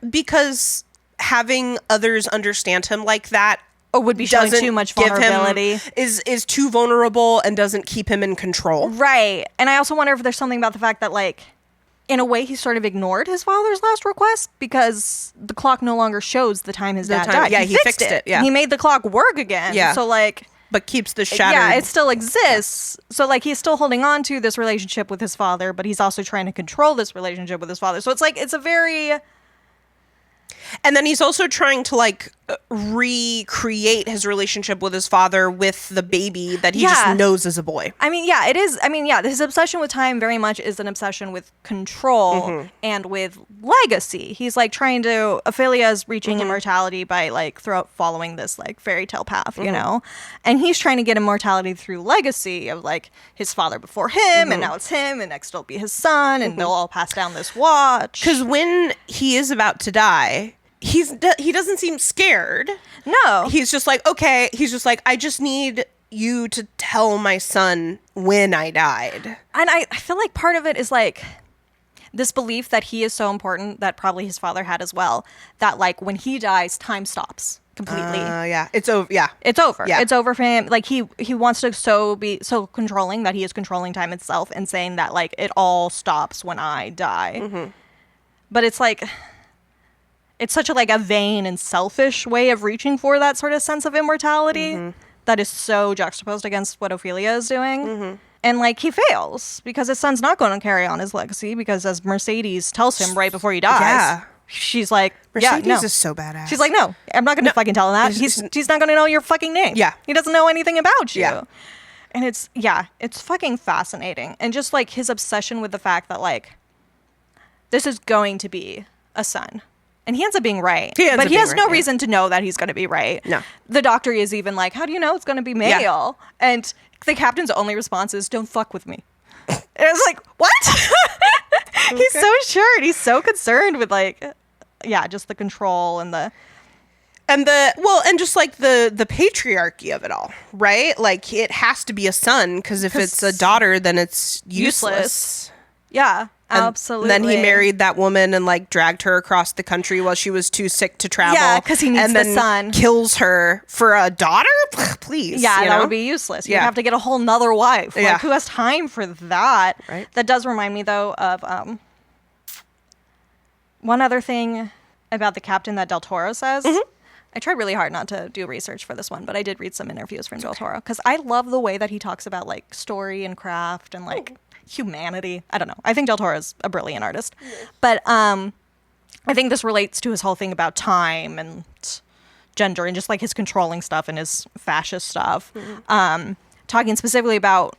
Because having others understand him like that would be showing too much vulnerability. Is too vulnerable and doesn't keep him in control. Right. And I also wonder if there's something about the fact that, like, in a way he sort of ignored his father's last request because the clock no longer shows the time his dad died. Yeah, he fixed it. Yeah. He made the clock work again. Yeah. So like, but keeps the shattered. Yeah, it still exists. So, like, he's still holding on to this relationship with his father, but he's also trying to control this relationship with his father. So it's like, it's a very... And then he's also trying to, like, recreate his relationship with his father with the baby that he just knows as a boy. I mean, yeah, it is. I mean, yeah, his obsession with time very much is an obsession with control and with legacy. He's, like, trying to... Ophelia's reaching immortality by, like, following this, like, fairy tale path, you know? And he's trying to get immortality through legacy of, like, his father before him, and now it's him, and next it'll be his son, and they'll all pass down this watch. Because when he is about to die... he doesn't seem scared. No. He's just like, okay. He's just like, I just need you to tell my son when I died. And I feel like part of it is like this belief that he is so important that probably his father had as well, that like when he dies, time stops completely. Yeah. It's over. Yeah. It's over. Yeah. It's over for him. Like he wants to be so controlling that he is controlling time itself and saying that like it all stops when I die. Mm-hmm. But it's like, it's such a like a vain and selfish way of reaching for that sort of sense of immortality that is so juxtaposed against what Ophelia is doing. And like he fails because his son's not going to carry on his legacy because as Mercedes tells him right before he dies, she's like, Mercedes is so badass. She's like, no, I'm not going to fucking tell him that. He's not going to know your fucking name. Yeah. He doesn't know anything about you. Yeah. And it's fucking fascinating. And just like his obsession with the fact that like, this is going to be a son. And he ends up being right. But he has no reason to know that he's going to be right. No. The doctor is even like, how do you know it's going to be male? Yeah. And the captain's only response is, don't fuck with me. And I was like, what? He's so sure. And he's so concerned with like, just the control and just like the patriarchy of it all, right? Like it has to be a son because if it's a daughter, then it's useless. Yeah. And absolutely. Then he married that woman and like dragged her across the country while she was too sick to travel. Yeah, because he needs the son. Kills her for a daughter? Please. Yeah, that would be useless. You'd have to get a whole nother wife. Like, who has time for that? Right. That does remind me, though, of one other thing about the captain that Del Toro says. Mm-hmm. I tried really hard not to do research for this one, but I did read some interviews from Del Toro because I love the way that he talks about like story and craft and like humanity. I don't know. I think Del Toro is a brilliant artist. Yeah. But I think this relates to his whole thing about time and gender and just like his controlling stuff and his fascist stuff. Mm-hmm. Talking specifically about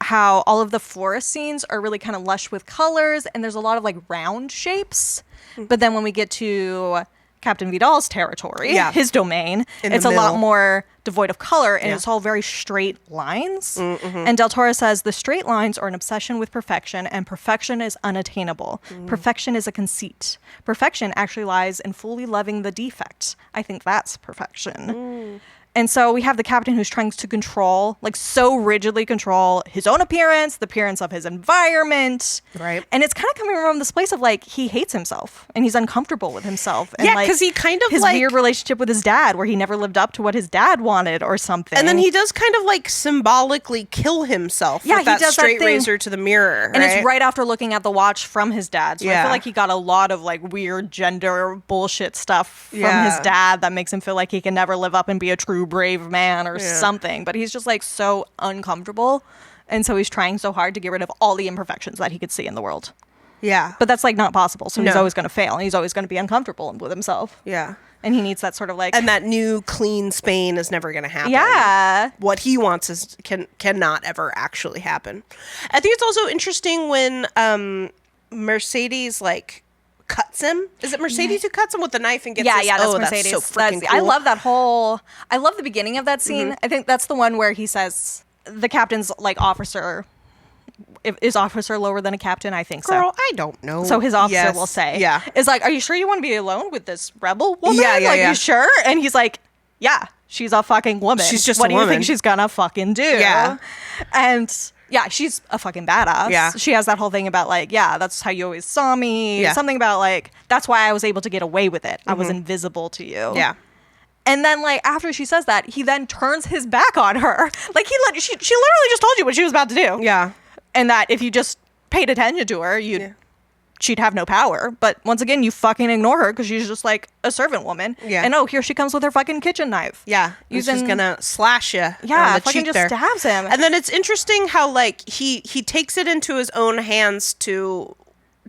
how all of the forest scenes are really kind of lush with colors and there's a lot of like round shapes. Mm-hmm. But then when we get to Captain Vidal's territory, his domain, it's a lot more devoid of color and it's all very straight lines. Mm-hmm. And Del Toro says the straight lines are an obsession with perfection and perfection is unattainable. Perfection is a conceit. Perfection actually lies in fully loving the defect. I think that's perfection. And so we have the captain who's trying to control, like so rigidly control his own appearance, the appearance of his environment. Right. And it's kind of coming from this place of like, he hates himself and he's uncomfortable with himself. And yeah, because he kind of his like... weird relationship with his dad where he never lived up to what his dad wanted or something. And then he does kind of like symbolically kill himself with that straight razor to the mirror. And it's right after looking at the watch from his dad. So I feel like he got a lot of like weird gender bullshit stuff from his dad that makes him feel like he can never live up and be a true brave man or something, but he's just like so uncomfortable and so he's trying so hard to get rid of all the imperfections that he could see in the world. But that's like not possible, so he's always going to fail and he's always going to be uncomfortable with himself. And he needs that sort of like, and that new clean Spain is never going to happen. What he wants is cannot ever actually happen. I think it's also interesting when Mercedes like cuts him. Is it Mercedes who cuts him with the knife and gets that's Mercedes. That's so freaking cool. I love I love the beginning of that scene. I think that's the one where he says the captain's like officer. Is officer lower than a captain? I think so. Girl, I don't know. So his officer will say, is like, are you sure you want to be alone with this rebel woman? You sure? And he's like, yeah, she's a fucking woman. She's just what a do woman. You think she's gonna fucking do? And she's a fucking badass. She has that whole thing about like, that's how you always saw me. Something about like, that's why I was able to get away with it. I was invisible to you. And then like after she says that, he then turns his back on her. Like she literally just told you what she was about to do. And that if you just paid attention to her, she'd have no power. But once again, you fucking ignore her because she's just like a servant woman. And here she comes with her fucking kitchen knife. She's gonna slash you. On the fucking cheek just there. stabs him. And then it's interesting how like he takes it into his own hands to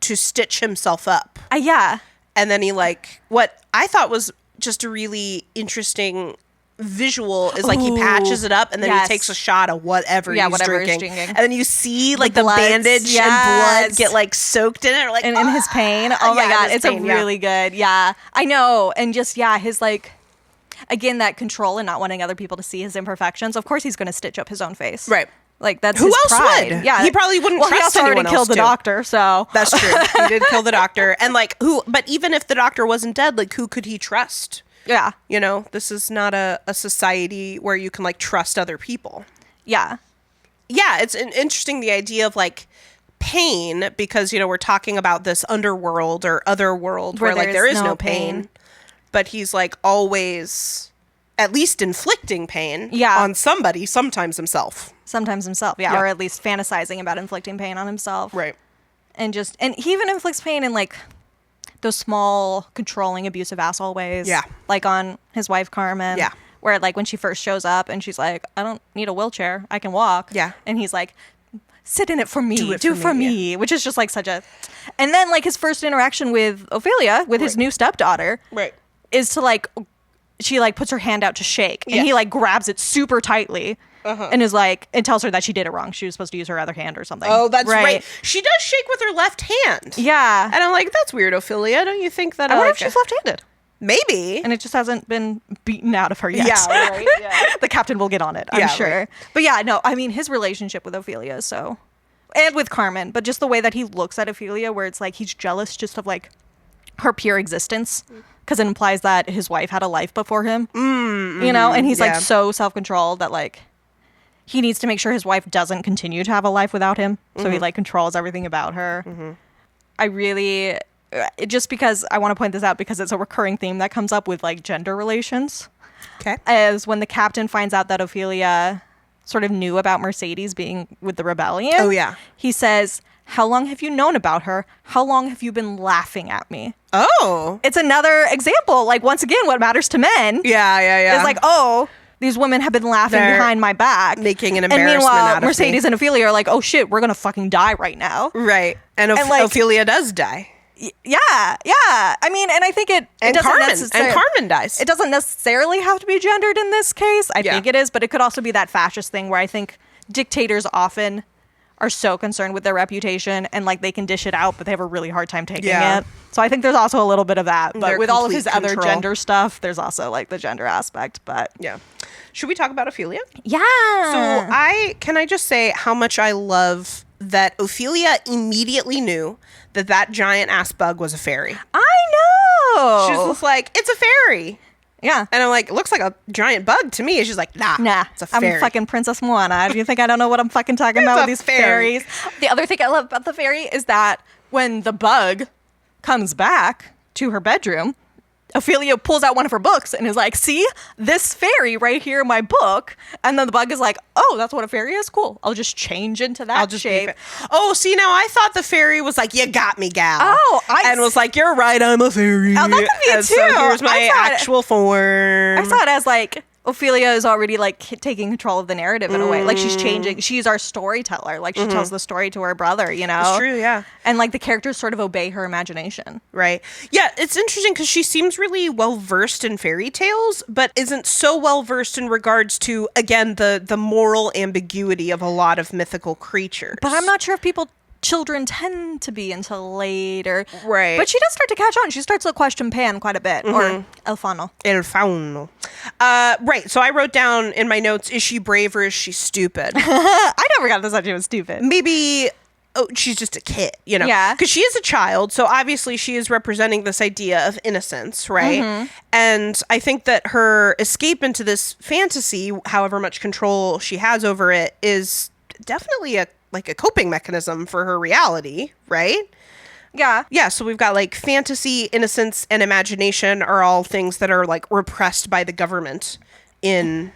stitch himself up. And then he like what I thought was just a really interesting visual is like he patches it up and then he takes a shot of whatever he's drinking. And then you see like the bandage and blood get like soaked in it or, like and in his pain. Oh my god, it's a really good. I know. And just his like again that control and not wanting other people to see his imperfections. Of course he's going to stitch up his own face. Like, that's who his else pride. would? Yeah, He probably wouldn't trust he also anyone already else killed the to. doctor, so That's true. He did kill the doctor, and like but even if the doctor wasn't dead, like who could he trust? yeah, This is not a society where you can like trust other people. yeah. It's interesting, the idea of like pain, because we're talking about this underworld or other world where like there is no pain, but he's like always at least inflicting pain on somebody, sometimes himself, or at least fantasizing about inflicting pain on himself, right? And he even inflicts pain in like those small, controlling, abusive asshole ways, like on his wife Carmen, where like when she first shows up and she's like, I don't need a wheelchair, I can walk, and he's like, sit in it for me, do it for me, which is just like such a. And then like his first interaction with Ophelia, with his new stepdaughter, is to like, she like puts her hand out to shake, and he like grabs it super tightly, and is like, and tells her that she did it wrong. She was supposed to use her other hand or something. Oh, that's right. She does shake with her left hand. Yeah, and I'm like, that's weird, Ophelia. Don't you think that? I wonder if she's left-handed. Maybe. And it just hasn't been beaten out of her yet. Yeah, right. Yeah. The captain will get on it, I'm sure. Right. But yeah, no, I mean, his relationship with Ophelia is so... And with Carmen, but just the way that he looks at Ophelia, where it's like he's jealous just of like her pure existence, because it implies that his wife had a life before him, and he's like so self-controlled that like he needs to make sure his wife doesn't continue to have a life without him. So he like controls everything about her. I really... just because I want to point this out because it's a recurring theme that comes up with like gender relations. Okay. As when the captain finds out that Ophelia sort of knew about Mercedes being with the rebellion. Oh, yeah. He says, how long have you known about her? How long have you been laughing at me? Oh. It's another example. Like, once again, what matters to men. Yeah. Is like, oh, these women have been laughing behind my back. Making an embarrassment and meanwhile, out of Mercedes me. and Ophelia are like, oh shit, we're going to fucking die right now. Right. And like, Ophelia does die. Yeah. I mean, and I think it doesn't Carmen dies. It doesn't necessarily have to be gendered in this case. I think it is, but it could also be that fascist thing where I think dictators often are so concerned with their reputation and like they can dish it out, but they have a really hard time taking it. So I think there's also a little bit of that. But with all of his other gender stuff, there's also like the gender aspect. But yeah. Should we talk about Ophelia? Yeah. So can I just say how much I love that Ophelia immediately knew that giant ass bug was a fairy. I know. She's just like, it's a fairy. Yeah. And I'm like, it looks like a giant bug to me. And she's like, nah, it's a fairy. I'm fucking Princess Moana. Do you think I don't know what I'm fucking talking about with these fairies? The other thing I love about the fairy is that when the bug comes back to her bedroom, Ophelia pulls out one of her books and is like, see, this fairy right here in my book. And then the bug is like, oh, that's what a fairy is? Cool. I'll just change into that shape. Oh, see, now I thought the fairy was like, you got me, gal. Oh, and was like, you're right, I'm a fairy. Oh, that could be it too. So here's my actual form. I saw it as like, Ophelia is already like taking control of the narrative in a way. Like she's changing. She's our storyteller. Like she tells the story to her brother, you know? It's true, yeah. And like the characters sort of obey her imagination. Right. Yeah, it's interesting because she seems really well versed in fairy tales, but isn't so well versed in regards to, again, the moral ambiguity of a lot of mythical creatures. But I'm not sure if children tend to be until later. Right. But she does start to catch on. She starts to question Pan quite a bit. Or El Fauno. El Fauno. Right. So I wrote down in my notes, is she brave or is she stupid? I never got this idea was stupid. Maybe she's just a kid, you know? Yeah. Because she is a child, so obviously she is representing this idea of innocence, right? And I think that her escape into this fantasy, however much control she has over it, is definitely a coping mechanism for her reality, right? Yeah. Yeah, so we've got like fantasy, innocence, and imagination are all things that are like repressed by the government in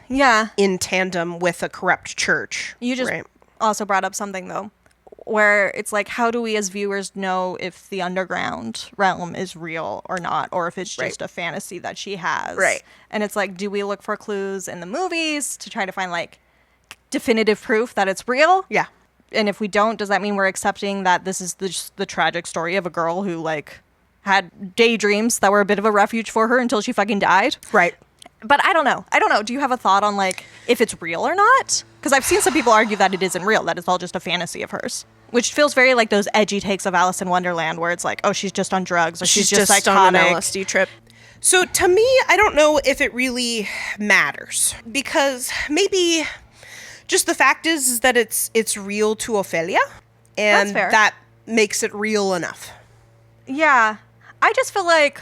tandem with a corrupt church. You just also brought up something though, where it's like, how do we as viewers know if the underground realm is real or not, or if it's just a fantasy that she has? Right. And it's like, do we look for clues in the movies to try to find like definitive proof that it's real? Yeah. And if we don't, does that mean we're accepting that this is the tragic story of a girl who like had daydreams that were a bit of a refuge for her until she fucking died? Right. But I don't know. Do you have a thought on like if it's real or not? Because I've seen some people argue that it isn't real, that it's all just a fantasy of hers, which feels very like those edgy takes of Alice in Wonderland where it's like, oh, she's just on drugs or she's just psychotic. On an LSD trip. So to me, I don't know if it really matters because maybe just the fact is that it's real to Ophelia, and that makes it real enough. Yeah. I just feel like,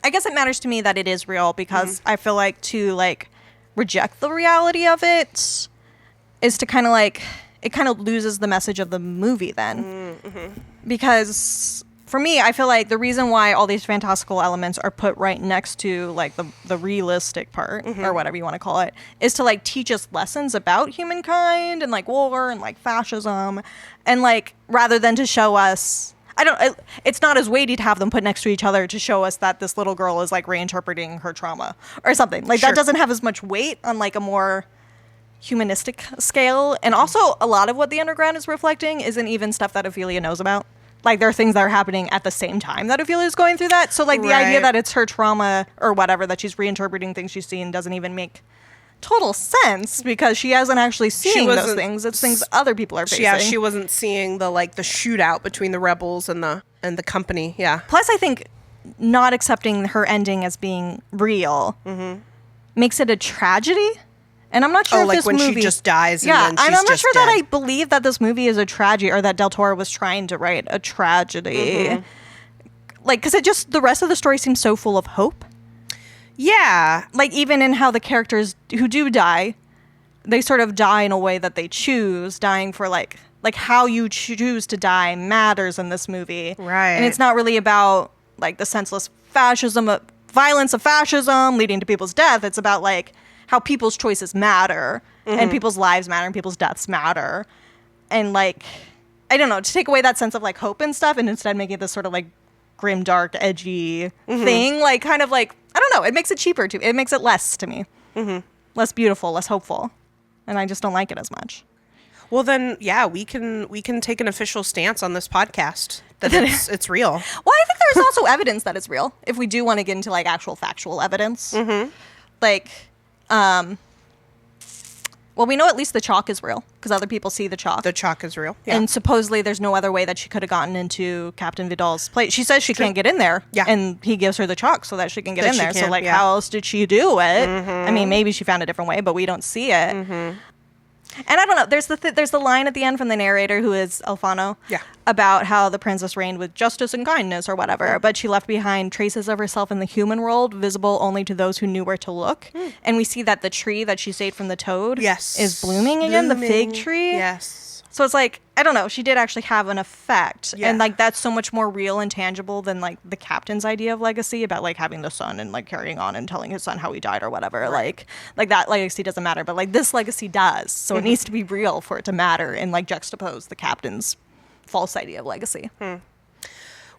I guess it matters to me that it is real, because I feel like to like reject the reality of it is to kind of like, it kind of loses the message of the movie then. Because for me, I feel like the reason why all these fantastical elements are put right next to like the realistic part, or whatever you want to call it, is to like teach us lessons about humankind and like war and like fascism, and like rather than to show us, it's not as weighty to have them put next to each other to show us that this little girl is like reinterpreting her trauma or something. Like that doesn't have as much weight on like a more humanistic scale. And also a lot of what the underground is reflecting isn't even stuff that Ophelia knows about. Like there are things that are happening at the same time that Ophelia is going through that. So like the idea that it's her trauma or whatever, that she's reinterpreting things she's seen, doesn't even make total sense, because she hasn't actually seen those things. It's things other people are facing. Yeah, she wasn't seeing the shootout between the rebels and the company. Yeah. Plus, I think not accepting her ending as being real makes it a tragedy. And I'm not sure if like this when movie... she just dies and then she's I'm not just sure dead. that I believe that this movie is a tragedy, or that Del Toro was trying to write a tragedy. Like, because the rest of the story seems so full of hope. Yeah. Like, even in how the characters who do die, they sort of die in a way that they choose, dying for, like how you choose to die matters in this movie. Right. And it's not really about, like, the senseless violence of fascism leading to people's death. It's about, like, how people's choices matter, and people's lives matter, and people's deaths matter. And, like, I don't know, to take away that sense of, like, hope and stuff, and instead make it this sort of, like, grim, dark, edgy thing, like, kind of, like, I don't know, it makes it cheaper, too. It makes it less to me. Less beautiful, less hopeful. And I just don't like it as much. Well, then, yeah, we can take an official stance on this podcast that it's real. Well, I think there's also evidence that it's real, if we do want to get into, like, actual factual evidence. Like, well, we know at least the chalk is real, because other people see the chalk. The chalk is real, yeah. And supposedly there's no other way that she could have gotten into Captain Vidal's place. She says she can't get in there, and he gives her the chalk so that she can get in there. So, like, how else did she do it? I mean, maybe she found a different way, but we don't see it. And I don't know, there's the line at the end from the narrator, who is Fauno, about how the princess reigned with justice and kindness or whatever, but she left behind traces of herself in the human world, visible only to those who knew where to look. And we see that the tree that she saved from the toad is blooming again, the fig tree. Yes. So it's like, I don't know, she did actually have an effect. And, like, that's so much more real and tangible than, like, the captain's idea of legacy about, like, having the son and, like, carrying on and telling his son how he died or whatever. Like that legacy doesn't matter, but, like, this legacy does. So it needs to be real for it to matter and, like, juxtapose the captain's false idea of legacy.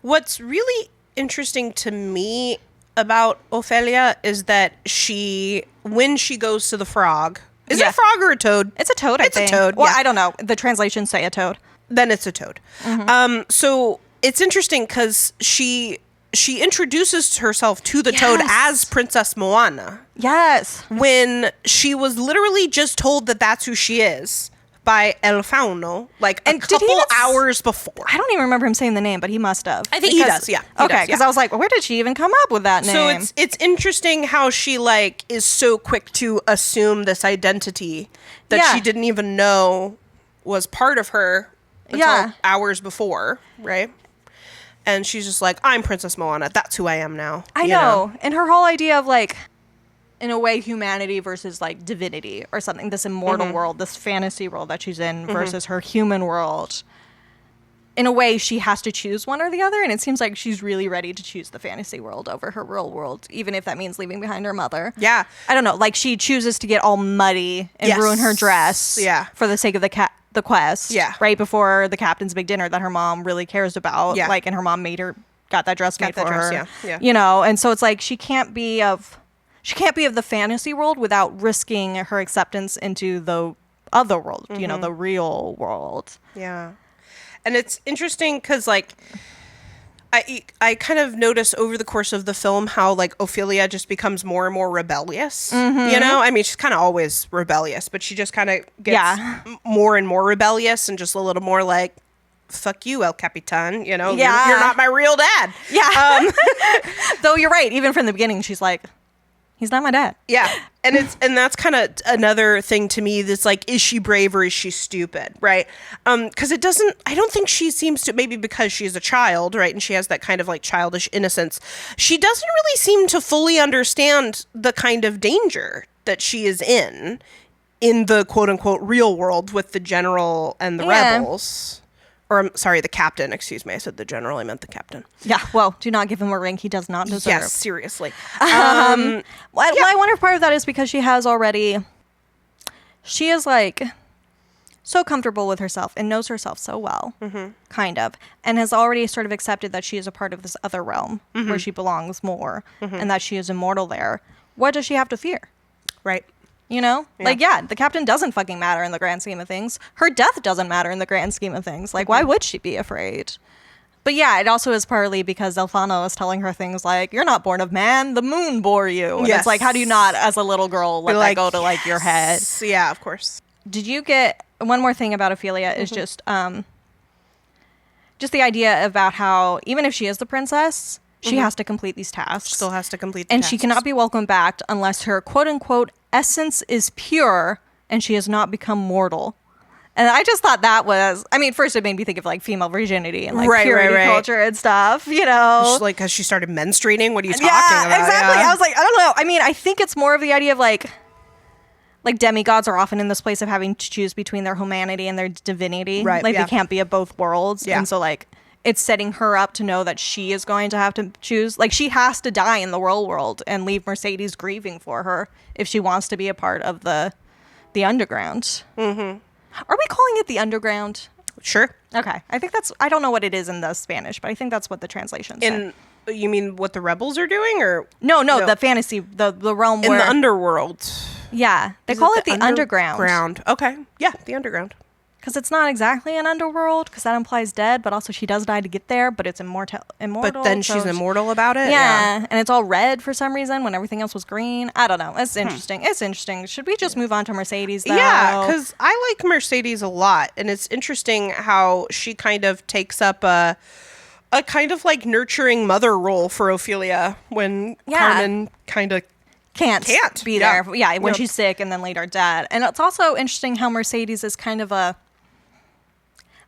What's really interesting to me about Ophelia is that when she goes to the frog... Is it a frog or a toad? It's a toad, I think. It's a toad, Well, I don't know. The translations say a toad. Then it's a toad. So it's interesting because she introduces herself to the toad as Princess Moana. Yes. When she was literally just told that that's who she is by El Fauno, like a couple hours before. I don't even remember him saying the name, but he must have. I think he does, yeah. Okay, because I was like, well, where did she even come up with that name? So it's interesting how she, like, is so quick to assume this identity that she didn't even know was part of her until hours before, right? And she's just like, I'm Princess Moana. That's who I am now. I know. And her whole idea of, like, in a way, humanity versus, like, divinity or something, this immortal world, this fantasy world that she's in versus her human world. In a way, she has to choose one or the other, and it seems like she's really ready to choose the fantasy world over her real world, even if that means leaving behind her mother. Yeah. I don't know, like, she chooses to get all muddy and ruin her dress for the sake of the quest. Yeah. Right before the captain's big dinner that her mom really cares about. Yeah. Like, and her mom got that dress made for her. Yeah. You know, and so it's like she can't be of the fantasy world without risking her acceptance into the other world, you know, the real world. Yeah. And it's interesting because, like, I kind of notice over the course of the film how, like, Ophelia just becomes more and more rebellious. You know? I mean, she's kind of always rebellious, but she just kind of gets more and more rebellious and just a little more like, fuck you, El Capitan, you know? You're not my real dad. Yeah. Though you're right. Even from the beginning, she's like, he's not my dad. Yeah. And that's kind of another thing to me that's like, is she brave or is she stupid, right? Because I don't think she seems to, maybe because she's a child, right, and she has that kind of like childish innocence, she doesn't really seem to fully understand the kind of danger that she is in the quote-unquote real world with the general and the rebels. Or, I'm sorry, the captain. Excuse me. I said the general. I meant the captain. Yeah. Well, do not give him a rank he does not deserve. Yes, seriously. I wonder if part of that is because she is like so comfortable with herself and knows herself so well, kind of, and has already sort of accepted that she is a part of this other realm where she belongs more and that she is immortal there. What does she have to fear? Right. You know? Yeah. The captain doesn't fucking matter in the grand scheme of things. Her death doesn't matter in the grand scheme of things. Like, why would she be afraid? But yeah, it also is partly because Fauno is telling her things like, you're not born of man, the moon bore you. And it's like, how do you not, as a little girl, let that go to like your head? Yeah, of course. Did you get, one more thing about Ophelia is just the idea about how, even if she is the princess, she has to complete these tasks. Still has to complete the tasks. And she cannot be welcomed back unless her quote-unquote essence is pure and she has not become mortal. And I just thought that was, I mean, first it made me think of like female virginity and like purity culture and stuff, you know? Just, like, has she started menstruating? What are you talking about? Exactly. Yeah. I was like, I don't know. I mean, I think it's more of the idea of like demigods are often in this place of having to choose between their humanity and their divinity. Right. Like they can't be of both worlds. Yeah. And so like, it's setting her up to know that she is going to have to choose. Like, she has to die in the real world and leave Mercedes grieving for her if she wants to be a part of the underground. Mm-hmm. Are we calling it the underground? Sure. Okay. I think that's... I don't know what it is in the Spanish, but I think that's what the translation said. You mean what the rebels are doing? Or No, the fantasy, the realm where... In the underworld. Yeah. They call it the underground. Okay. Yeah, the underground. Because it's not exactly an underworld, because that implies dead, but also she does die to get there, but it's immortal. But then she's immortal about it? Yeah, and it's all red for some reason when everything else was green. I don't know. It's interesting. It's interesting. Should we just move on to Mercedes, though? Yeah, because I like Mercedes a lot, and it's interesting how she kind of takes up a kind of like nurturing mother role for Ophelia when Carmen kind of can't be there. Yeah, when she's sick and then later dead. And it's also interesting how Mercedes is kind of a...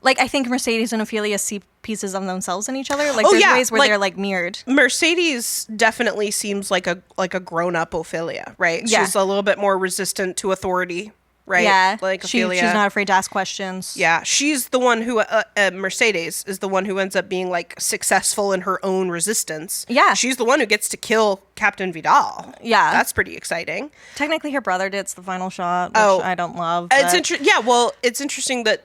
Like, I think Mercedes and Ophelia see pieces of themselves in each other. Like, there's ways where they're, like, mirrored. Mercedes definitely seems like a grown-up Ophelia, right? Yeah. She's a little bit more resistant to authority, right? Yeah. Like Ophelia. She's not afraid to ask questions. Yeah. She's the one who... Mercedes is the one who ends up being, like, successful in her own resistance. Yeah. She's the one who gets to kill Captain Vidal. Yeah. That's pretty exciting. Technically, her brother did the final shot, which I don't love. It's it's interesting that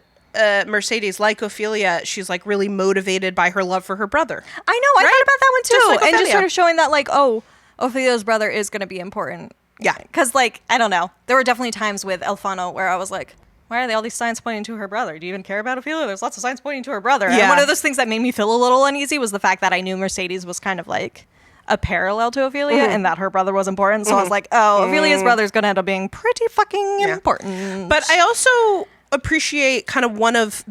Mercedes, like Ophelia, she's like really motivated by her love for her brother. I know. I thought about that one too. Like just sort of showing that like, oh, Ophelia's brother is going to be important. Yeah. Because like, I don't know. There were definitely times with Fauno where I was like, why are all these signs pointing to her brother? Do you even care about Ophelia? There's lots of signs pointing to her brother. Yeah. And one of those things that made me feel a little uneasy was the fact that I knew Mercedes was kind of like a parallel to Ophelia and that her brother was important. So I was like, oh, Ophelia's brother's going to end up being pretty fucking important. But I also appreciate kind of one of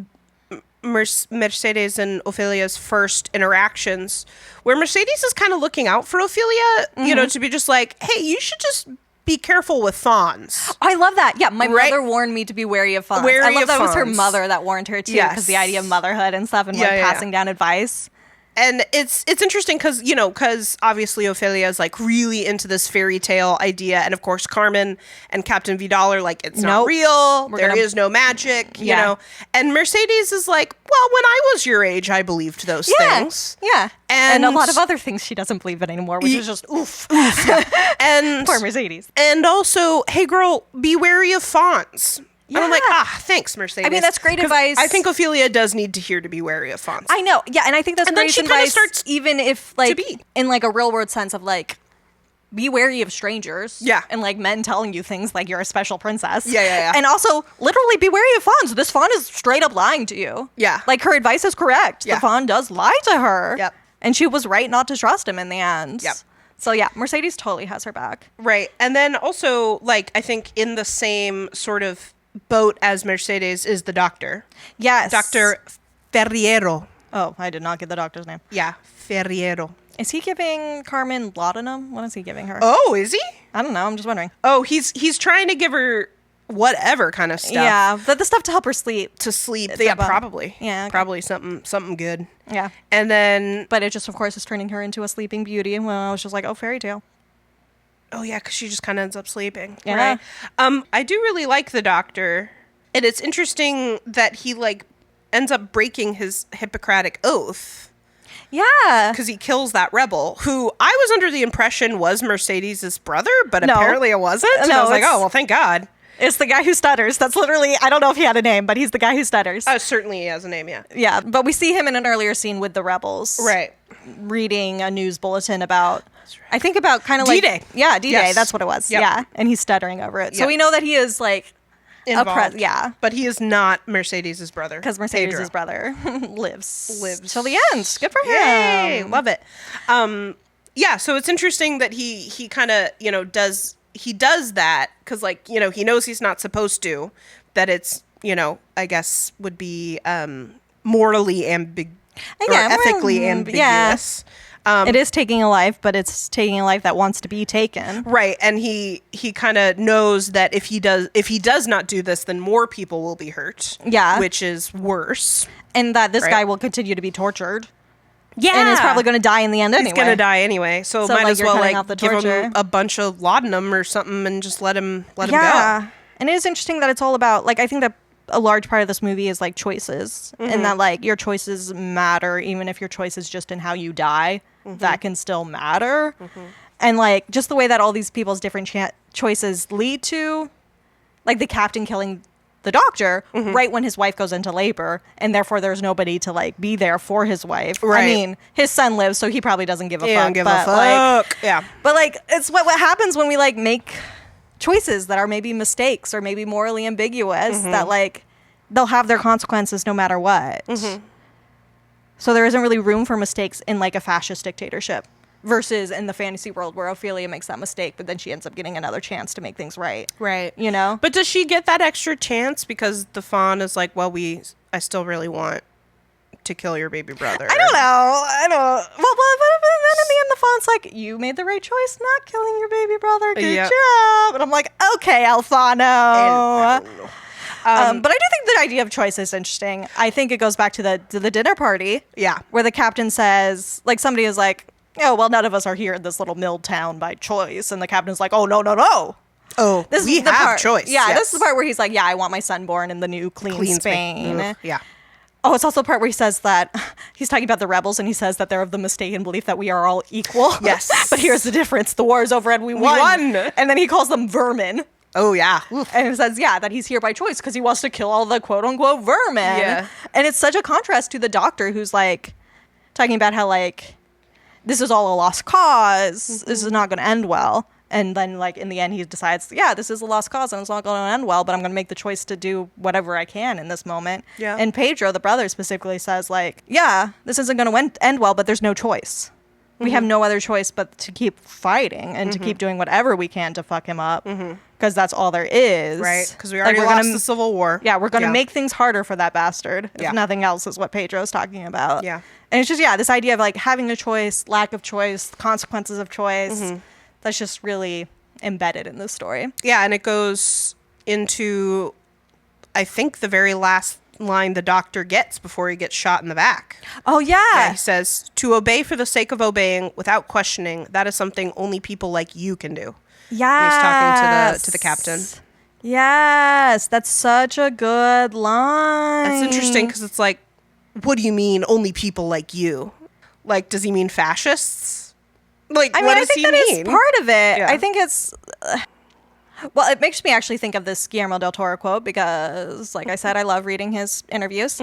Mercedes and Ophelia's first interactions where Mercedes is kind of looking out for Ophelia, you know, to be just like, hey, you should just be careful with fauns. I love that. Yeah, my mother warned me to be wary of fauns. I love that it was her mother that warned her too, because the idea of motherhood and stuff and passing down advice. And it's interesting because, you know, because obviously Ophelia is like really into this fairy tale idea. And of course, Carmen and Captain Vidal are like, it's not real. There is no magic, you know. And Mercedes is like, well, when I was your age, I believed those things. Yeah. And a lot of other things she doesn't believe in anymore, which is just oof. And poor Mercedes. And also, hey, girl, be wary of fauns. Yeah. And I'm like, thanks, Mercedes. I mean, that's great advice. I think Ophelia does need to hear to be wary of fauns. I know. Yeah, and I think that's great advice, even if, like, in, like, a real-world sense of, like, be wary of strangers. Yeah. And, like, men telling you things like you're a special princess. Yeah. And also, literally be wary of fauns. This faun is straight up lying to you. Yeah. Like, her advice is correct. Yeah. The faun does lie to her. Yep. And she was right not to trust him in the end. Yep. So, yeah, Mercedes totally has her back. Right. And then also, like, I think in the same sort of boat as Mercedes is the doctor. Yes. Dr. Ferriero. Oh, I did not get the doctor's name. Yeah, Ferriero. Is he giving Carmen laudanum? What is he giving her? Oh, is he? I don't know. I'm just wondering. Oh, he's trying to give her whatever kind of stuff. Yeah, but the stuff to help her sleep. To sleep. Yeah, probably. Yeah. Okay. Probably something good. Yeah. And then... But it just, of course, is turning her into a sleeping beauty. Well, I was just like, oh, fairy tale. Oh, yeah, because she just kind of ends up sleeping. Yeah. Right? I do really like the Doctor. And it's interesting that he, like, ends up breaking his Hippocratic oath. Yeah. Because he kills that rebel, who I was under the impression was Mercedes' brother, but apparently it wasn't. And I was like, oh, well, thank God. It's the guy who stutters. That's literally, I don't know if he had a name, but he's the guy who stutters. Certainly he has a name, yeah. Yeah, but we see him in an earlier scene with the rebels. Right. Reading a news bulletin about, I think about kind of like... D-Day. Yeah, D-Day. Yes. That's what it was. Yep. Yeah. And he's stuttering over it. So Yep. we know that he is like... Involved. Yeah. But he is not Mercedes' brother. Because Mercedes' Pedro. brother lives till the end. Good for him. Yay, love it. Yeah, so it's interesting that he kind of, does that because, like, he knows he's not supposed to, that it's, I guess would be morally or ethically ambiguous. It is taking a life, but it's taking a life that wants to be taken. Right, and he kind of knows that if he does not do this, then more people will be hurt. Yeah. Which is worse. And that this guy will continue to be tortured. Yeah. And is probably going to die in the end anyway. He's going to die anyway. So might as well give him a bunch of laudanum or something and just let him go. Yeah. And it is interesting that it's all about, like, I think that a large part of this movie is like choices, and that like your choices matter, even if your choice is just in how you die, that can still matter. And like just the way that all these people's different choices lead to, like the captain killing the doctor right when his wife goes into labor, and therefore there's nobody to like be there for his wife. Right. I mean, his son lives, so he probably doesn't give a fuck. Like, yeah. But like it's what happens when we like make choices that are maybe mistakes or maybe morally ambiguous, that like they'll have their consequences no matter what. So there isn't really room for mistakes in like a fascist dictatorship versus in the fantasy world where Ophelia makes that mistake, but then she ends up getting another chance to make things right. Right. But does she get that extra chance because the faun is like, well, I still really want to kill your baby brother? I don't know. Well, then in the end, the faun's like, you made the right choice not killing your baby brother. Good job. And I'm like, okay, Alfano. But I do think the idea of choice is interesting. I think it goes back to the dinner party. Yeah. Where the captain says, like, somebody is like, oh, well, none of us are here in this little mill town by choice. And the captain's like, oh, no. Oh, we have choice. Yeah, this is the part where he's like, yeah, I want my son born in the new clean Spain. Yeah. Oh, it's also the part where he says that he's talking about the rebels, and he says that they're of the mistaken belief that we are all equal. Yes. But here's the difference. The war is over and we won. And then he calls them vermin. Oh, yeah. Oof. And it says, that he's here by choice because he wants to kill all the quote-unquote vermin. Yeah. And it's such a contrast to the doctor who's, like, talking about how, like, this is all a lost cause. This is not going to end well. And then, like, in the end, he decides, this is a lost cause and it's not going to end well, but I'm going to make the choice to do whatever I can in this moment. Yeah. And Pedro, the brother, specifically says, like, this isn't going to end well, but there's no choice. We have no other choice but to keep fighting and to keep doing whatever we can to fuck him up. Because that's all there is. Right, because we already lost the Civil War. Yeah, we're going to make things harder for that bastard, if nothing else, is what Pedro's talking about. Yeah. And it's just, this idea of, like, having a choice, lack of choice, consequences of choice, that's just really embedded in this story. Yeah, and it goes into, I think, the very last line the doctor gets before he gets shot in the back. Oh, yeah. He says, to obey for the sake of obeying without questioning, that is something only people like you can do. Yeah. He's talking to the captain. Yes, that's such a good line. That's interesting because it's like, what do you mean only people like you? Like, does he mean fascists? Like, I mean, what I does think he that mean? is part of it. Yeah. I think it's... well, it makes me actually think of this Guillermo del Toro quote because, like I said, I love reading his interviews.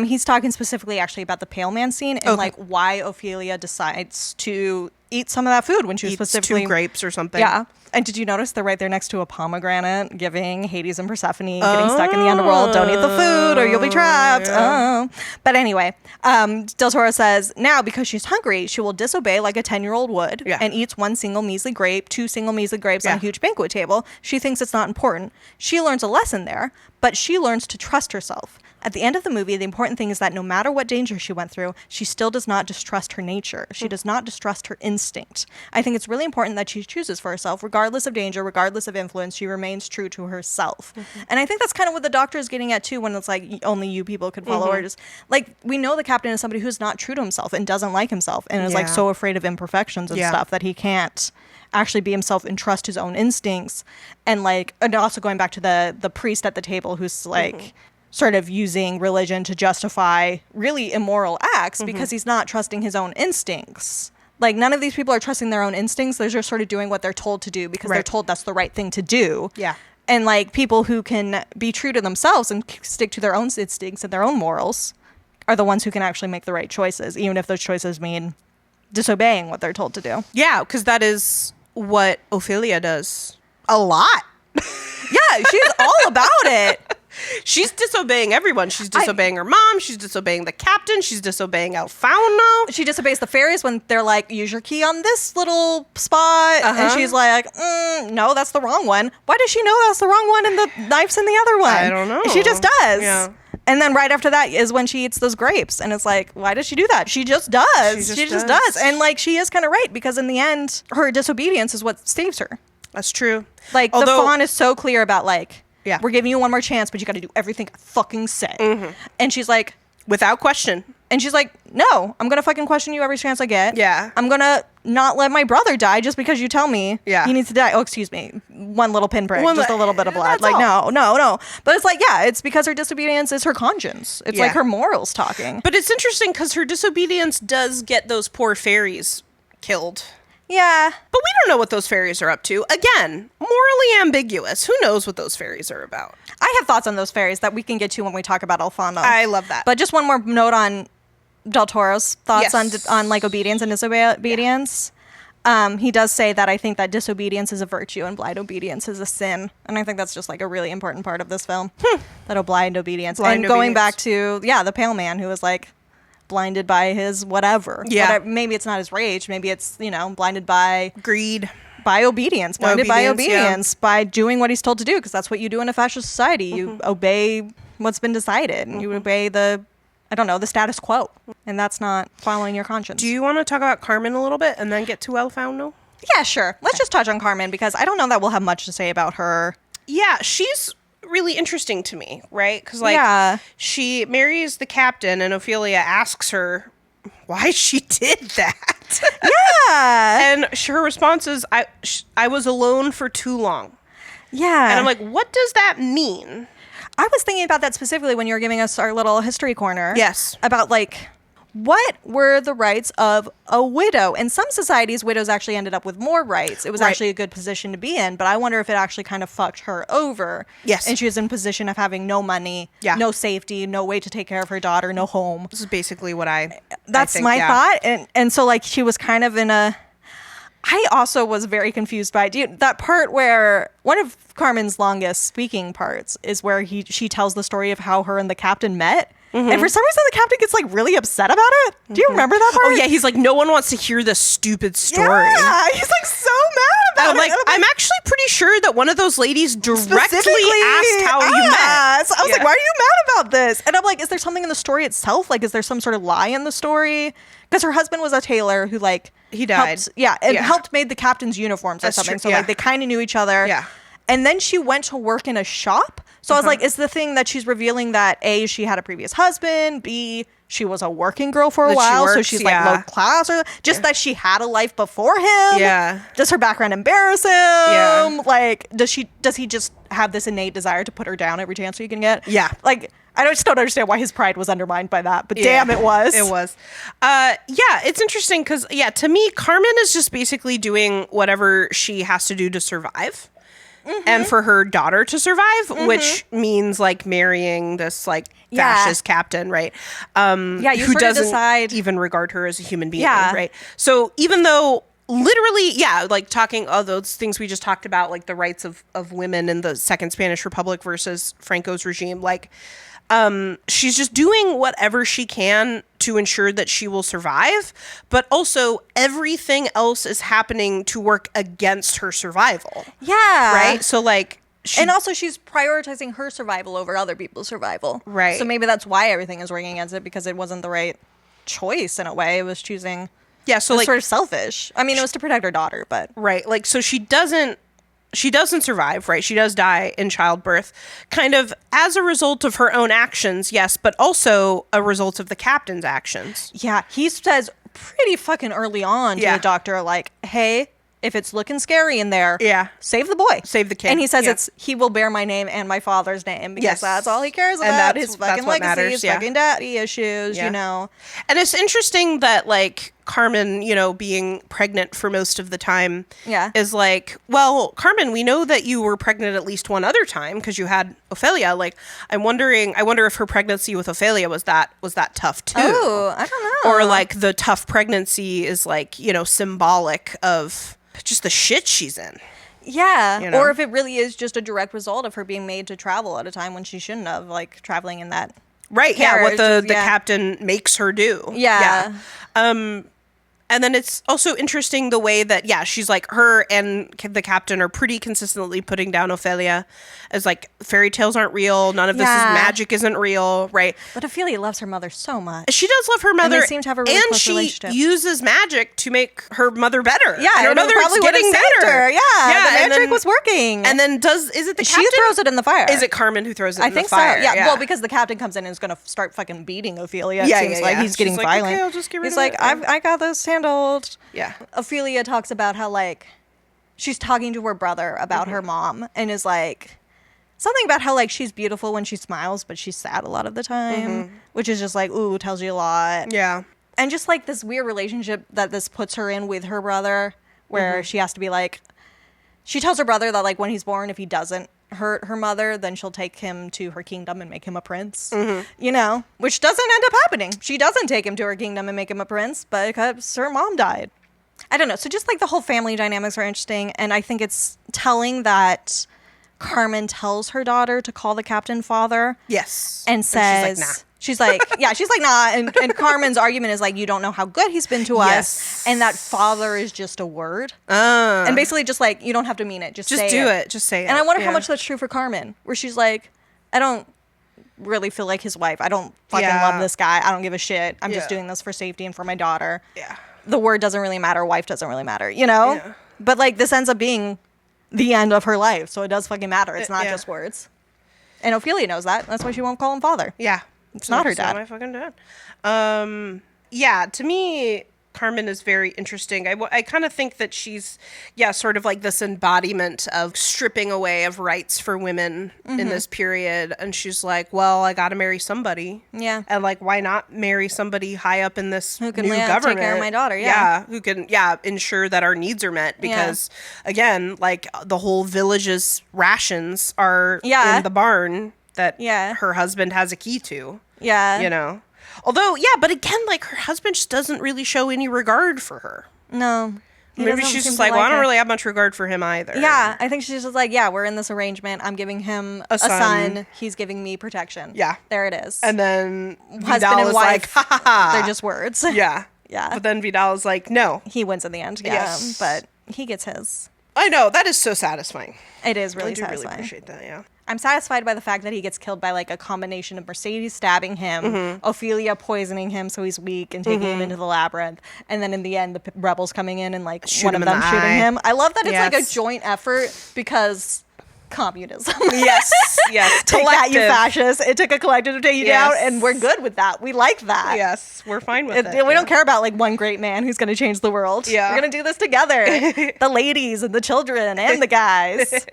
He's talking specifically actually about the Pale Man scene and like why Ophelia decides to eat some of that food when she was specifically 2 grapes or something. Yeah. And did you notice they're right there next to a pomegranate, giving Hades and Persephone getting stuck in the underworld? Don't eat the food or you'll be trapped. Yeah. But anyway, Del Toro says, now because she's hungry, she will disobey like a 10-year-old would and eats 1 single measly grape, 2 single measly grapes on a huge banquet table. She thinks it's not important. She learns a lesson there, but she learns to trust herself. At the end of the movie, the important thing is that no matter what danger she went through, she still does not distrust her nature. She does not distrust her instinct. I think it's really important that she chooses for herself, regardless of danger, regardless of influence, she remains true to herself. And I think that's kind of what the Doctor is getting at too, when it's like only you people could follow her. Just like, we know the Captain is somebody who's not true to himself and doesn't like himself and is like so afraid of imperfections and stuff that he can't actually be himself and trust his own instincts. And like, and also going back to the priest at the table who's like sort of using religion to justify really immoral acts because he's not trusting his own instincts. Like, none of these people are trusting their own instincts. They're just sort of doing what they're told to do because they're told that's the right thing to do. Yeah. And like, people who can be true to themselves and stick to their own instincts and their own morals are the ones who can actually make the right choices, even if those choices mean disobeying what they're told to do. Yeah, because that is what Ophelia does. A lot. Yeah, she's all about it. She's disobeying everyone. She's disobeying her mom. She's disobeying the captain. She's disobeying El Fauno. She disobeys the fairies when they're like, use your key on this little spot. And she's like, no, that's the wrong one. Why does she know that's the wrong one and the knife's in the other one? I don't know. She just does. Yeah. And then right after that is when she eats those grapes. And it's like, why does she do that? She just does. She just does. And like, she is kind of right, because in the end, her disobedience is what saves her. That's true. Like, the fawn is so clear about like, yeah, we're giving you one more chance, but you got to do everything I fucking say. And she's like, without question. And she's like, no, I'm going to fucking question you every chance I get. Yeah. I'm going to not let my brother die just because you tell me he needs to die. Oh, excuse me. One little pinprick, just a little bit of blood. Like, no. But it's like, yeah, it's because her disobedience is her conscience. It's like her morals talking. But it's interesting because her disobedience does get those poor fairies killed. Yeah. But we don't know what those fairies are up to. Again, morally ambiguous. Who knows what those fairies are about? I have thoughts on those fairies that we can get to when we talk about Alfano. I love that. But just one more note on Del Toro's thoughts on like obedience and disobedience. He does say that I think that disobedience is a virtue and blind obedience is a sin. And I think that's just like a really important part of this film. That blind obedience. Going back to, the Pale Man who was like blinded by his whatever. Maybe it's not his rage. Maybe it's, blinded by greed. By obedience. Blinded by obedience. By doing what he's told to do. Because that's what you do in a fascist society. You obey what's been decided. And you obey the status quo. And that's not following your conscience. Do you want to talk about Carmen a little bit and then get to El Fauno? Yeah, sure. Let's just touch on Carmen because I don't know that we'll have much to say about her. Yeah, she's really interesting to me, right? Because she marries the captain and Ophelia asks her why she did that. Yeah. And her response is, I was alone for too long. Yeah. And I'm like, what does that mean? I was thinking about that specifically when you were giving us our little history corner. Yes. About like, what were the rights of a widow? In some societies, widows actually ended up with more rights. It was actually a good position to be in, but I wonder if it actually kind of fucked her over. Yes. And she was in a position of having no money, no safety, no way to take care of her daughter, no home. This is basically what That's think, my thought. And so like she was kind of in a... I also was very confused by that part where one of Carmen's longest speaking parts is where she tells the story of how her and the captain met. And for some reason, the captain gets like really upset about it. Do you remember that part? Oh, yeah. He's like, no one wants to hear this stupid story. Yeah, he's like so mad about it. Like, I'm actually pretty sure that one of those ladies directly asked how you met. So I was like, why are you mad about this? And I'm like, is there something in the story itself? Like, is there some sort of lie in the story? Because her husband was a tailor who like... He died. Helped made the captain's uniforms or something. So like they kind of knew each other. Yeah. And then she went to work in a shop. So I was like, is the thing that she's revealing that A, she had a previous husband, B, she was a working girl for a while, so she's like low class, or just that she had a life before him. Yeah. Does her background embarrass him? Yeah. Like, does he just have this innate desire to put her down every chance he can get? Yeah. Like, I just don't understand why his pride was undermined by that, but damn, it was. It was. It's interesting because, to me, Carmen is just basically doing whatever she has to do to survive. And for her daughter to survive, which means like marrying this like fascist captain, right? Who doesn't even regard her as a human being, right? So even though literally, like talking those things we just talked about, like the rights of women in the Second Spanish Republic versus Franco's regime, like she's just doing whatever she can to ensure that she will survive, but also everything else is happening to work against her survival. Yeah. Right? So like And also, she's prioritizing her survival over other people's survival. Right. So maybe that's why everything is working against it, because it wasn't the right choice in a way. It was choosing... Yeah, so like... sort of selfish. I mean, it was to protect her daughter, but... Right. Like, so she doesn't survive, right? She does die in childbirth, kind of as a result of her own actions, yes, but also a result of the captain's actions. Yeah, he says pretty fucking early on to the doctor, like, hey... If it's looking scary in there, save the boy. Save the kid. And he says he will bear my name and my father's name, because that's all he cares about, his fucking legacy, his fucking daddy issues, you know. And it's interesting that, like, Carmen, you know, being pregnant for most of the time is like, well, Carmen, we know that you were pregnant at least one other time because you had Ophelia. Like, I wonder if her pregnancy with Ophelia was that tough too. Oh, I don't know. Or like the tough pregnancy is like, you know, symbolic of just the shit she's in. Yeah. You know? Or if it really is just a direct result of her being made to travel at a time when she shouldn't have, like traveling in that. Right. Carriage, yeah. What the captain makes her do. Yeah. And then it's also interesting the way that, she's like, her and the captain are pretty consistently putting down Ophelia as like, fairy tales aren't real. None of this is magic isn't real, right? But Ophelia loves her mother so much. She does love her mother. And they seem to have a really close relationship. And she uses magic to make her mother better. Yeah, and her mother is getting better. Her. Yeah, the magic was working. And then is it the captain? She throws it in the fire. Is it Carmen who throws it in the fire? I think so. Yeah, well, because the captain comes in and is going to start fucking beating Ophelia. It seems like he's getting violent. Okay, I'll just get rid He's of like, it. I got this handled. Yeah. Ophelia talks about how, like, she's talking to her brother about her mom and is like, something about how, like, she's beautiful when she smiles, but she's sad a lot of the time, which is just like, ooh, tells you a lot. Yeah. And just, like, this weird relationship that this puts her in with her brother, where she has to be, like, she tells her brother that, like, when he's born, if he doesn't hurt her mother, then she'll take him to her kingdom and make him a prince, you know, which doesn't end up happening. She doesn't take him to her kingdom and make him a prince because her mom died. I don't know. So just like the whole family dynamics are interesting. And I think it's telling that Carmen tells her daughter to call the captain father. Yes. And says, she's like, nah. And Carmen's argument is like, you don't know how good he's been to us. And that father is just a word. And basically just like, you don't have to mean it. Just say do it. Just say it. And I wonder how much that's true for Carmen, where she's like, I don't really feel like his wife. I don't fucking love this guy. I don't give a shit. I'm just doing this for safety and for my daughter. Yeah. The word doesn't really matter. Wife doesn't really matter, you know? Yeah. But like this ends up being the end of her life. So it does fucking matter. It's not just words. And Ophelia knows that. That's why she won't call him father. Yeah. It's not her dad. Not my fucking dad. Yeah, to me, Carmen is very interesting. I kind of think that she's, sort of like this embodiment of stripping away of rights for women in this period. And she's like, well, I got to marry somebody. Yeah. And like, why not marry somebody high up in this who can new government? Take care of my daughter, who can, ensure that our needs are met. Because, again, like the whole village's rations are in the barn that her husband has a key to. Yeah. You know? Although, but again, like, her husband just doesn't really show any regard for her. No. Maybe she's just like, well, I don't really have much regard for him either. Yeah, I think she's just like, we're in this arrangement. I'm giving him a son. He's giving me protection. Yeah. There it is. And then husband and wife, like, ha ha ha. They're just words. Yeah. Yeah. But then Vidal is like, no. He wins in the end. Yeah. Yes. But he gets his. I know. That is so satisfying. It is really satisfying. I satisfying. Really appreciate that, yeah. I'm satisfied by the fact that he gets killed by like a combination of Mercedes stabbing him, Ophelia poisoning him so he's weak and taking him into the labyrinth, and then in the end the rebels coming in and like one of them shooting him. I love that it's like a joint effort because communism. Yes. Take that, you fascists. It took a collective to take you down, and we're good with that. We like that. Yes, we're fine with it. We don't care about like one great man who's going to change the world. Yeah. We're going to do this together. The ladies and the children and the guys.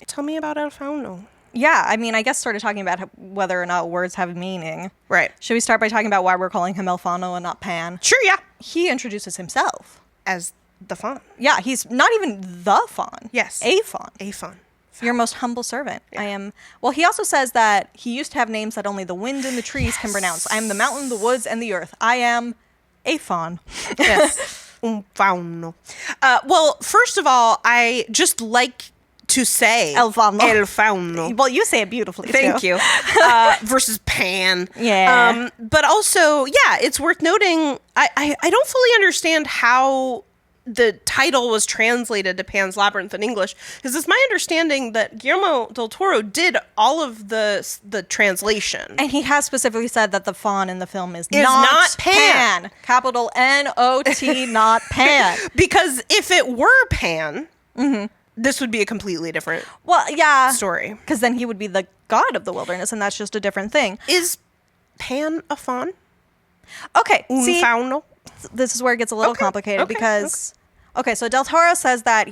Tell me about El Fauno. Yeah, I mean, I guess sort of talking about whether or not words have meaning. Right. Should we start by talking about why we're calling him El Fauno and not Pan? Sure, yeah. He introduces himself. As the faun. Yeah, he's not even the faun. Yes. A faun. A faun. Your most humble servant. Yeah. I am. Well, he also says that he used to have names that only the wind and the trees can pronounce. I am the mountain, the woods, and the earth. I am a faun. Yes. Fauno. Well, first of all, I just like to say El Fauno. El Fauno. Well, you say it beautifully, Thank too. you. Versus Pan. Yeah. But also, it's worth noting, I don't fully understand how the title was translated to Pan's Labyrinth in English, because it's my understanding that Guillermo del Toro did all of the translation. And he has specifically said that the faun in the film is not Pan. Capital N-O-T, not Pan. Because if it were Pan, this would be a completely different story. Because then he would be the god of the wilderness, and that's just a different thing. Is Pan a faun? Okay, see, fauno? This is where it gets a little complicated because, so Del Toro says that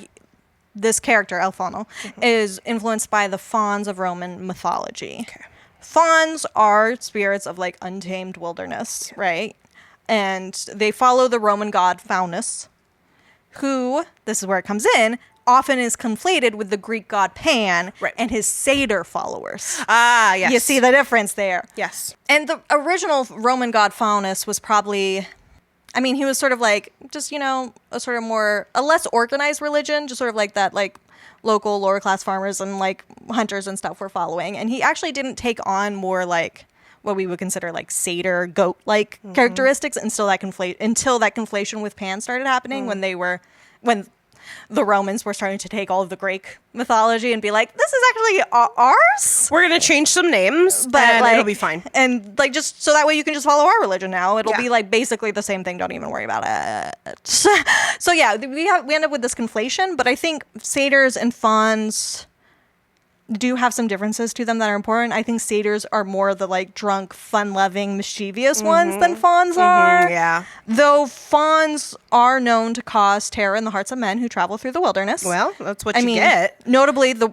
this character, El Fauno, is influenced by the fauns of Roman mythology. Okay. Fauns are spirits of like untamed wilderness, right? And they follow the Roman god Faunus, who, this is where it comes in, often is conflated with the Greek god Pan and his satyr followers. Ah, yes. You see the difference there. Yes. And the original Roman god Faunus was probably, I mean, he was sort of like, just, a sort of a less organized religion, just sort of like that, like, local lower class farmers and, like, hunters and stuff were following. And he actually didn't take on more, like, what we would consider, like, satyr, goat-like characteristics until that conflation with Pan started happening when the Romans were starting to take all of the Greek mythology and be like, this is actually ours. We're going to change some names, but it'll be fine. And like, just so that way you can just follow our religion now. It'll be like basically the same thing. Don't even worry about it. So yeah, we end up with this conflation, but I think satyrs and fauns do have some differences to them that are important. I think satyrs are more the like drunk, fun-loving, mischievous ones than fauns are. Yeah. Though fauns are known to cause terror in the hearts of men who travel through the wilderness. Well, that's what you get. Notably, the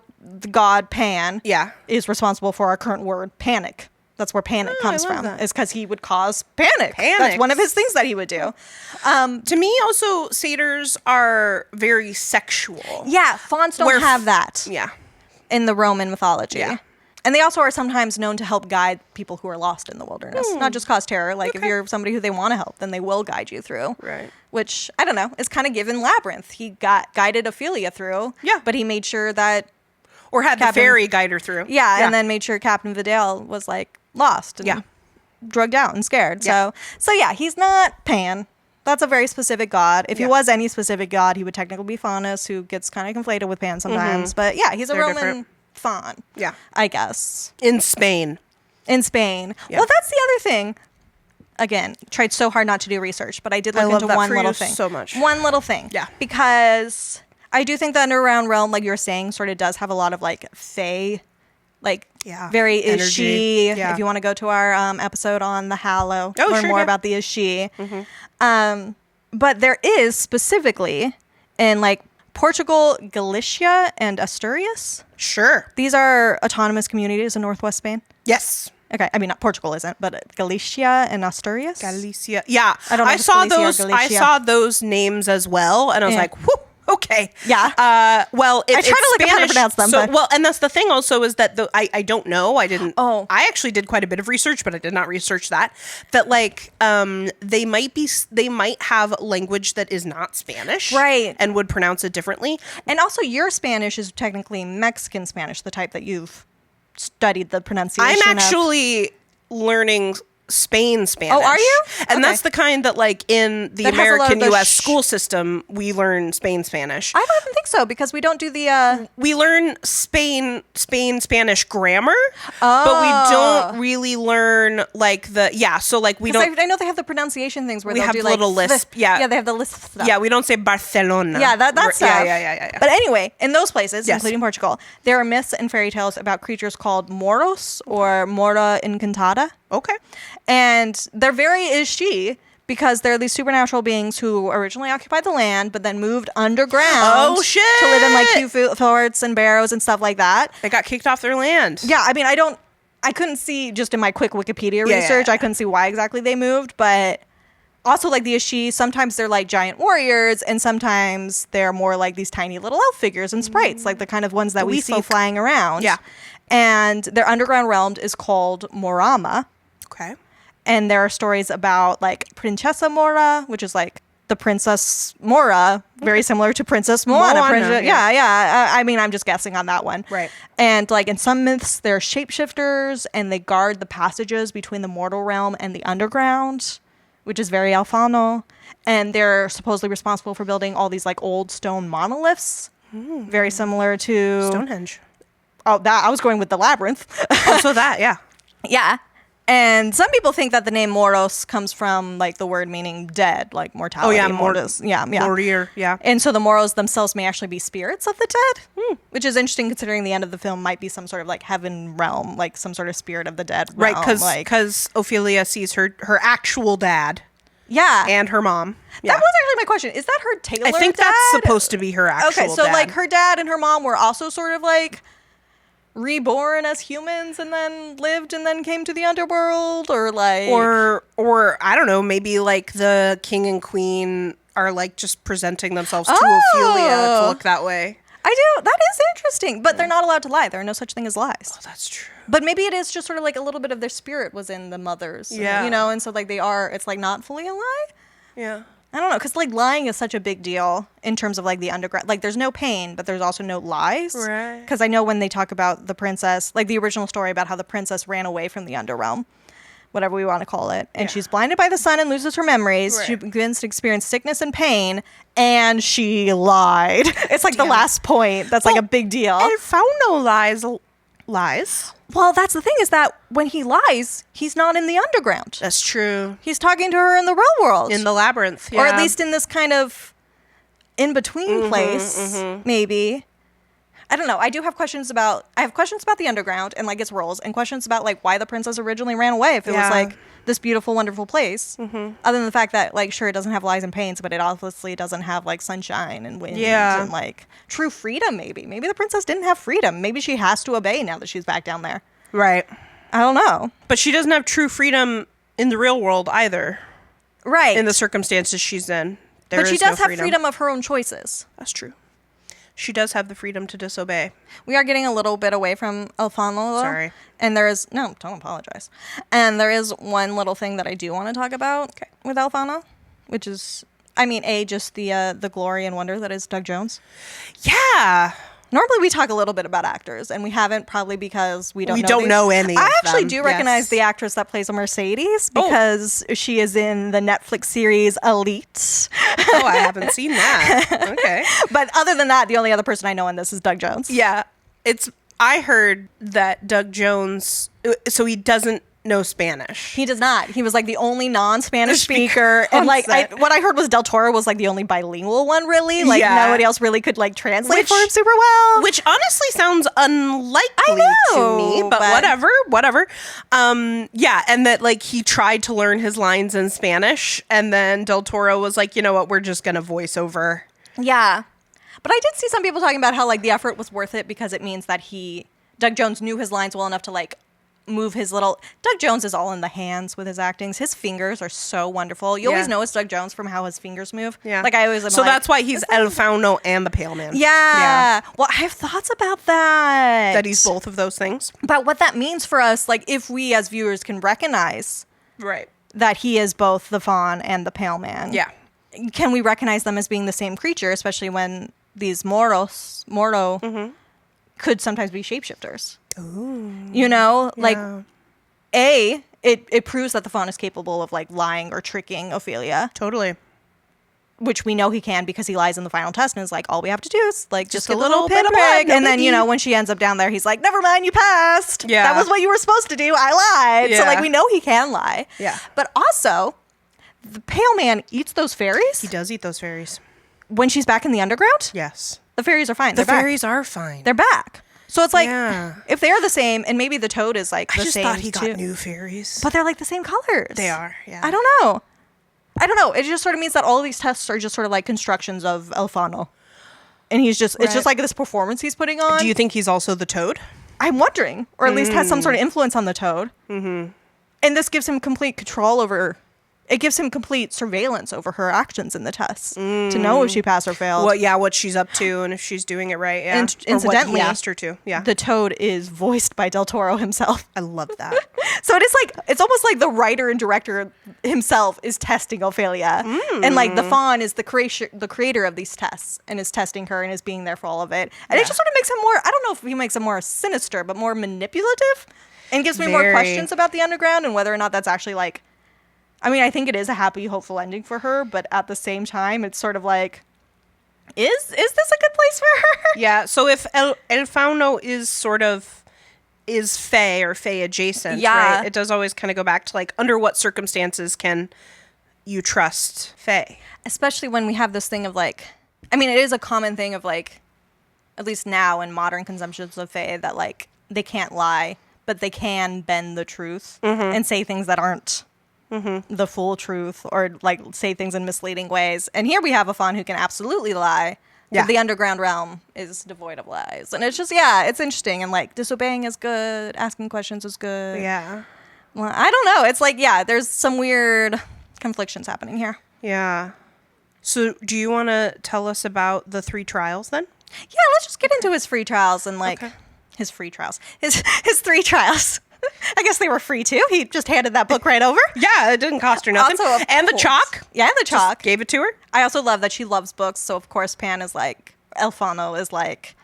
god Pan is responsible for our current word, panic. That's where panic comes from. Is because he would cause panic. That's one of his things that he would do. To me, also, satyrs are very sexual. Yeah, fauns don't have that. Yeah. In the Roman mythology. Yeah. And they also are sometimes known to help guide people who are lost in the wilderness. Not just cause terror. Like, if you're somebody who they want to help, then they will guide you through. Right. Which, I don't know, is kind of given Labyrinth. He guided Ophelia through. Yeah. But he made sure that... Or had the fairy guide her through. Yeah, and then made sure Captain Vidal was, like, lost and drugged out and scared. Yeah. So yeah, he's not Pan. That's a very specific god. If he was any specific god, he would technically be Faunus, who gets kind of conflated with Pan sometimes. But yeah, he's a Roman faun. Yeah. I guess. In Spain. Yeah. Well, that's the other thing. Again, tried so hard not to do research, but I did look into one little thing. So much. One little thing. Yeah. Because I do think the underground realm, like you were saying, sort of does have a lot of like fae, like very energy. Is she. Yeah. If you want to go to our episode on the Hallow, learn more about the is she. But there is specifically in like Portugal, Galicia, and Asturias. Sure. These are autonomous communities in northwest Spain. Yes. Okay, I mean, not Portugal isn't, but Galicia and Asturias. Galicia. Yeah. I don't know. I saw those names as well, and I was like, whoo. Okay. Yeah. I try to look up how to pronounce them. And that's the thing also is that I don't know. I didn't. Oh. I actually did quite a bit of research, but I did not research that. That like they might have language that is not Spanish, right? And would pronounce it differently. And also, your Spanish is technically Mexican Spanish, the type that you've studied the pronunciation. I'm actually learning Spain Spanish. Oh, are you? And that's the kind that like in the American U.S. school system, we learn Spain Spanish. I don't even think so because we don't do the... We learn Spain Spanish grammar, but we don't really learn like the... Yeah, so like we don't... I know they have the pronunciation things where we they'll have do the little like... lisp. Yeah, they have the lisp stuff. Yeah, we don't say Barcelona. Yeah, that's stuff. Yeah. But anyway, in those places, including Portugal, there are myths and fairy tales about creatures called moros or mora encantada. Okay. And they're very is she because they're these supernatural beings who originally occupied the land but then moved underground. Oh, shit. To live in like cute forts and barrows and stuff like that. They got kicked off their land. Yeah, I mean, I couldn't see just in my quick Wikipedia research, I couldn't see why exactly they moved, but also like the Ashi, sometimes they're like giant warriors and sometimes they're more like these tiny little elf figures and sprites, like the kind of ones that we see flying around. Yeah. And their underground realm is called Morama. Okay. And there are stories about like Princesa Mora, which is like the Princess Mora, very similar to Princess Moana. I mean, I'm just guessing on that one. Right. And like in some myths, they're shapeshifters and they guard the passages between the mortal realm and the underground, which is very Alfano. And they're supposedly responsible for building all these like old stone monoliths, very similar to Stonehenge. Oh, that I was going with the Labyrinth. Also that, yeah. Yeah. And some people think that the name Moros comes from like the word meaning dead, like mortality. Oh, yeah, mortis. Yeah. Warrior, yeah. And so the Moros themselves may actually be spirits of the dead, which is interesting considering the end of the film might be some sort of like heaven realm, like some sort of spirit of the dead realm. Right, because Ophelia sees her actual dad. Yeah. And her mom. That was actually my question. Is that her Taylor dad? I think that's supposed to be her actual dad. Okay, so like her dad and her mom were also sort of like reborn as humans and then lived and then came to the underworld, or like or I don't know, maybe like the king and queen are like just presenting themselves to Ophelia to look that way. I do. That is interesting, but they're not allowed to lie. There are no such thing as lies. Oh, that's true. But maybe it is just sort of like a little bit of their spirit was in the mothers. Yeah. You know, and so like they are, it's like not fully a lie. Yeah. I don't know, because like lying is such a big deal in terms of like the underground. Like there's no pain, but there's also no lies. Right. Because I know when they talk about the princess, like the original story about how the princess ran away from the underrealm, whatever we want to call it, and she's blinded by the sun and loses her memories. Right. She begins to experience sickness and pain, and she lied. It's like the last point. That's like a big deal. And Fauno lies. Well, that's the thing, is that when he lies, he's not in the underground. That's true. He's talking to her in the real world. In the labyrinth, yeah. Or at least in this kind of in-between place, maybe. I don't know. I have questions about the underground and like its roles, and questions about like why the princess originally ran away if it was like this beautiful, wonderful place. Other than the fact that like, sure, it doesn't have lies and pains, but it obviously doesn't have like sunshine and wind and like true freedom. Maybe the princess didn't have freedom. Maybe she has to obey now that she's back down there. Right. I don't know. But she doesn't have true freedom in the real world either. Right. In the circumstances she's in. But she does have freedom of her own choices. That's true. She does have the freedom to disobey. We are getting a little bit away from Alfano. Sorry. And there is... No, don't apologize. And there is one little thing that I do want to talk about with Alfano, which is... I mean, just the glory and wonder that is Doug Jones. Yeah. Normally we talk a little bit about actors, and we haven't, probly because we don't know any of them. I actually do recognize the actress that plays a Mercedes, because she is in the Netflix series Elite. Oh, I haven't seen that. Okay. But other than that, the only other person I know in this is Doug Jones. Yeah. I heard that Doug Jones, so he doesn't know Spanish. He does not. He was like the only non-Spanish speaker. And like what I heard was Del Toro was like the only bilingual one, really. Like nobody else really could like translate for him super well. Which honestly sounds unlikely to me, but whatever. Yeah, and that like he tried to learn his lines in Spanish, and then Del Toro was like, you know what, we're just gonna voice over. Yeah. But I did see some people talking about how like the effort was worth it because it means that Doug Jones knew his lines well enough to like move his little... Doug Jones is all in the hands with his actings. His fingers are so wonderful. You always know it's Doug Jones from how his fingers move. Yeah. Like I always am. So that's why he's El Fauno and the Pale Man. Yeah. Well, I have thoughts about that. That he's both of those things. But what that means for us, like if we as viewers can recognize that he is both the faun and the Pale Man. Yeah. Can we recognize them as being the same creature, especially when these Moro could sometimes be shapeshifters? Ooh. You know, like it proves that the faun is capable of like lying or tricking Ophelia. Totally. Which we know he can because he lies in the final test and is like, all we have to do is like just a get a little bit of blood, and then, you know, when she ends up down there, he's like, never mind, you passed. Yeah. That was what you were supposed to do. I lied. Yeah. So like we know he can lie. Yeah. But also, the Pale Man eats those fairies. He does eat those fairies. When she's back in the underground? Yes. The fairies are fine. The fairies are fine. They're back. So it's like, if they're the same, and maybe the toad is like the same. I just thought he got new fairies. But they're like the same colors. They are, yeah. I don't know. It just sort of means that all of these tests are just sort of like constructions of El Fauno. And he's just, it's just like this performance he's putting on. Do you think he's also the toad? I'm wondering. Or at least has some sort of influence on the toad. Mm-hmm. And this gives him complete control over... It gives him complete surveillance over her actions in the tests to know if she passed or failed. What she's up to and if she's doing it right. Yeah. And incidentally, what he asked her to. Yeah. The toad is voiced by Del Toro himself. I love that. So it's almost like the writer and director himself is testing Ophelia, and like the faun is the creator of these tests and is testing her and is being there for all of it. And it just sort of makes him more. I don't know if he makes him more sinister, but more manipulative, and gives me more questions about the underground and whether or not that's actually like I mean, I think it is a happy, hopeful ending for her, but at the same time, it's sort of like, is this a good place for her? Yeah, so if El Fauno is Fae or Fae adjacent, right? It does always kind of go back to like, under what circumstances can you trust Fae? Especially when we have this thing of like, I mean, it is a common thing of like, at least now in modern consumptions of Fae, that like, they can't lie, but they can bend the truth and say things that aren't the full truth, or like say things in misleading ways. And here we have a faun who can absolutely lie. Yeah. The underground realm is devoid of lies. And it's just, it's interesting. And like, disobeying is good. Asking questions is good. Yeah. Well, I don't know. It's like, there's some weird conflictions happening here. Yeah. So do you want to tell us about the 3 trials then? Yeah, let's just get into his free trials and like his 3 trials. I guess they were free too. He just handed that book right over. Yeah, it didn't cost her nothing. Also, and the chalk. Yeah, and the chalk. Just gave it to her. I also love that she loves books. So of course Pan is like, El Fauno is like,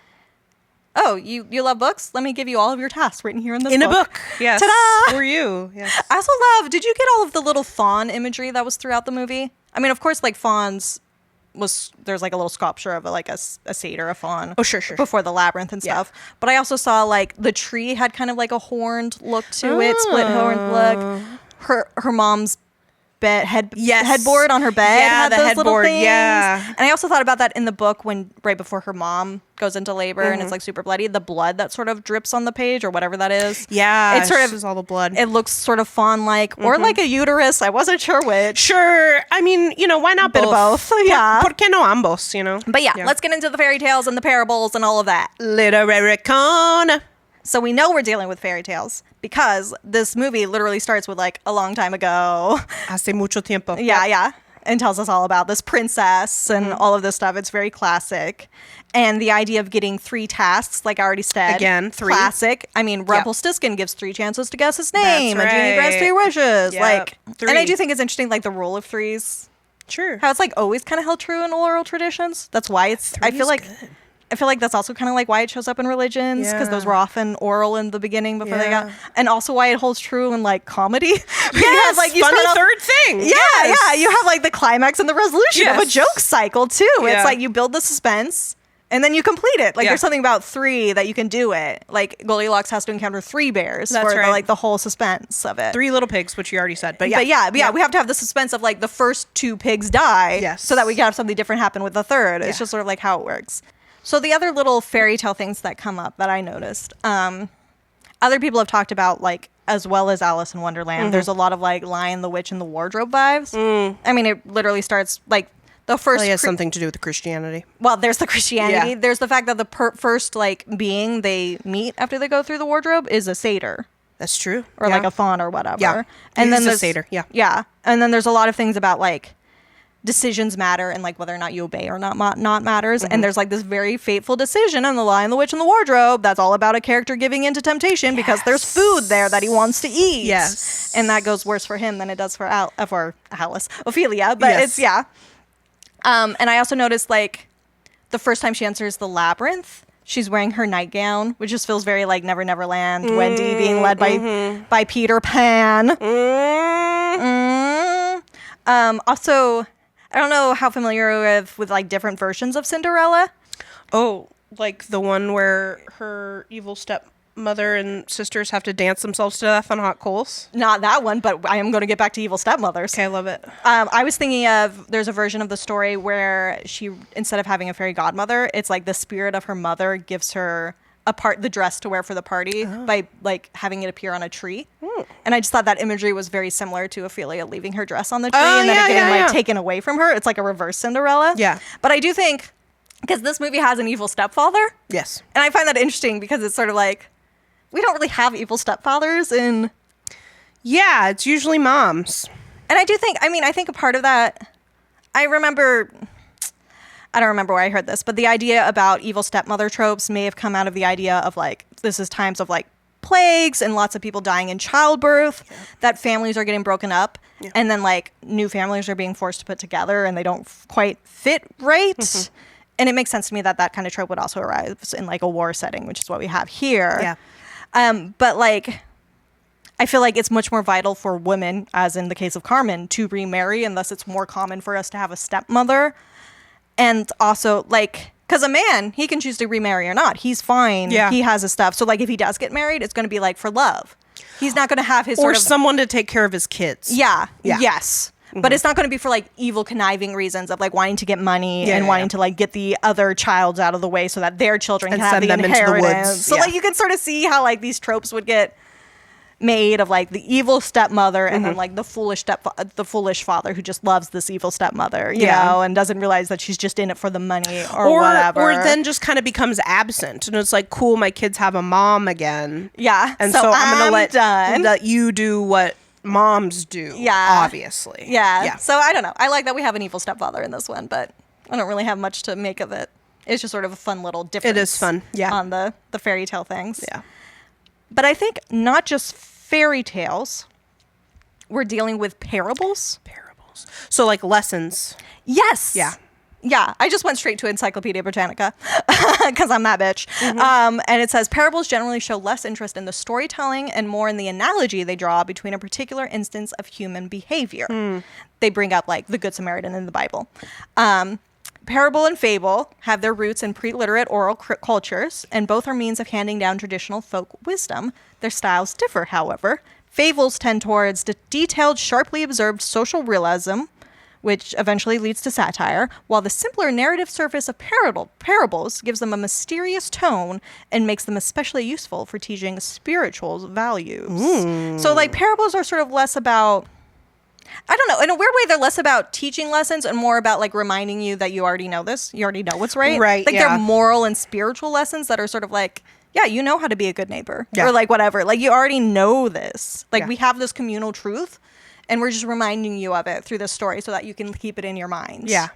oh, you love books? Let me give you all of your tasks written here in this book. In a book. Yes. Ta-da! For you. Yes. I also love, did you get all of the little faun imagery that was throughout the movie? I mean, of course, like fauns there's like a little sculpture of like a satyr, a faun. Oh, sure. Before the labyrinth and stuff. But I also saw like the tree had kind of like a horned look to it, split horned look. Her mom's headboard on her bed had the those headboard, little things. Yeah. And I also thought about that in the book when right before her mom goes into labor and it's like super bloody, the blood that sort of drips on the page or whatever that is. Yeah, it's sort of all the blood. It looks sort of faun-like or like a uterus. I wasn't sure which. Sure. I mean, why not bit of both? Yeah. ¿Por qué no ambos, But let's get into the fairy tales and the parables and all of that. Literary con. So we know we're dealing with fairy tales because this movie literally starts with like a long time ago. Hace mucho tiempo. Yeah. And tells us all about this princess and all of this stuff. It's very classic. And the idea of getting 3 tasks, like I already said. Again, 3. Classic. I mean, Rumpelstiltskin gives 3 chances to guess his name. That's right. And Genie grants 3 wishes. Yep. Like, 3. And I do think it's interesting, like the rule of 3s. Sure. How it's like always kind of held true in oral traditions. That's why it's, I feel like that's also kind of like why it shows up in religions, because those were often oral in the beginning before they got, and also why it holds true in like comedy. Yes, like you funny third thing. Yeah, you have like the climax and the resolution of a joke cycle too. Yeah. It's like you build the suspense and then you complete it. Like there's something about 3 that you can do it. Like Goldilocks has to encounter 3 bears for the whole suspense of it. 3 little pigs, which you already said, but we have to have the suspense of like the first 2 pigs die, so that we can have something different happen with the third. It's just sort of like how it works. So the other little fairy tale things that come up that I noticed, other people have talked about, like, as well as Alice in Wonderland, there's a lot of, like, Lion, the Witch, and the Wardrobe vibes. I mean, it literally starts, like, the first... Well, it has something to do with the Christianity. Well, there's the Christianity. Yeah. There's the fact that the first, like, being they meet after they go through the wardrobe is a satyr. That's true. Or, like, a faun or whatever. Yeah. And then there's a satyr. Yeah. Yeah. And then there's a lot of things about, like, decisions matter and like whether or not you obey or not matters. And there's like this very fateful decision in The Lion, the Witch, and the Wardrobe that's all about a character giving into temptation because there's food there that he wants to eat. Yes. And that goes worse for him than it does for Alice, Ophelia. But it's and I also noticed like the first time she enters the labyrinth, she's wearing her nightgown, which just feels very like Never Never Land, Wendy being led by Peter Pan. Also, I don't know how familiar you are with like different versions of Cinderella. Oh, like the one where her evil stepmother and sisters have to dance themselves to death on hot coals? Not that one, but I am going to get back to evil stepmothers. Okay, I love it. I was thinking of, there's a version of the story where she, instead of having a fairy godmother, it's like the spirit of her mother gives her the dress to wear for the party by like having it appear on a tree. And I just thought that imagery was very similar to Ophelia leaving her dress on the tree and then it getting taken away from her. It's like a reverse Cinderella. Yeah. But I do think, because this movie has an evil stepfather. Yes. And I find that interesting because it's sort of like, we don't really have evil stepfathers in... Yeah, it's usually moms. And I do think, I think a part of that, I don't remember where I heard this, but the idea about evil stepmother tropes may have come out of the idea of like, this is times of like plagues and lots of people dying in childbirth, that families are getting broken up and then like new families are being forced to put together and they don't quite fit right. And it makes sense to me that kind of trope would also arise in like a war setting, which is what we have here. Yeah. But like, I feel like it's much more vital for women, as in the case of Carmen, to remarry, and thus it's more common for us to have a stepmother. And also, like, because a man, he can choose to remarry or not. He's fine. Yeah. He has his stuff. So, like, if he does get married, it's going to be, like, for love. He's not going to have his or someone to take care of his kids. Yeah. Yes. But it's not going to be for, like, evil conniving reasons of, like, wanting to get money and wanting to, like, get the other child out of the way so that their children can have the inheritance. Into the woods. So, like, you can sort of see how, like, these tropes would get made of, like, the evil stepmother and then, like, the foolish father who just loves this evil stepmother, you know, and doesn't realize that she's just in it for the money or whatever. Or then just kind of becomes absent. And it's like, cool, my kids have a mom again. Yeah. And so I'm going to let you do what moms do, obviously. Yeah. So I don't know. I like that we have an evil stepfather in this one, but I don't really have much to make of it. It's just sort of a fun little difference. It is fun, on the fairy tale things. Yeah. But I think not just fairy tales, we're dealing with parables. So like lessons. Yes. Yeah. Yeah, I just went straight to Encyclopedia Britannica because I'm that bitch. And it says, parables generally show less interest in the storytelling and more in the analogy they draw between a particular instance of human behavior. They bring up, like, the Good Samaritan in the Bible. Parable and fable have their roots in pre-literate oral cultures, and both are means of handing down traditional folk wisdom. Their styles differ, however. Fables tend towards detailed, sharply observed social realism, which eventually leads to satire, while the simpler narrative surface of parables gives them a mysterious tone and makes them especially useful for teaching spiritual values. So, like, parables are sort of less about, I don't know, in a weird way, they're less about teaching lessons and more about, like, reminding you that you already know this. You already know what's right. Right, Like, they're moral and spiritual lessons that are sort of like, yeah, you know how to be a good neighbor. Or, like, whatever. Like, you already know this. Like, we have this communal truth. And we're just reminding you of it through this story so that you can keep it in your mind. Yeah.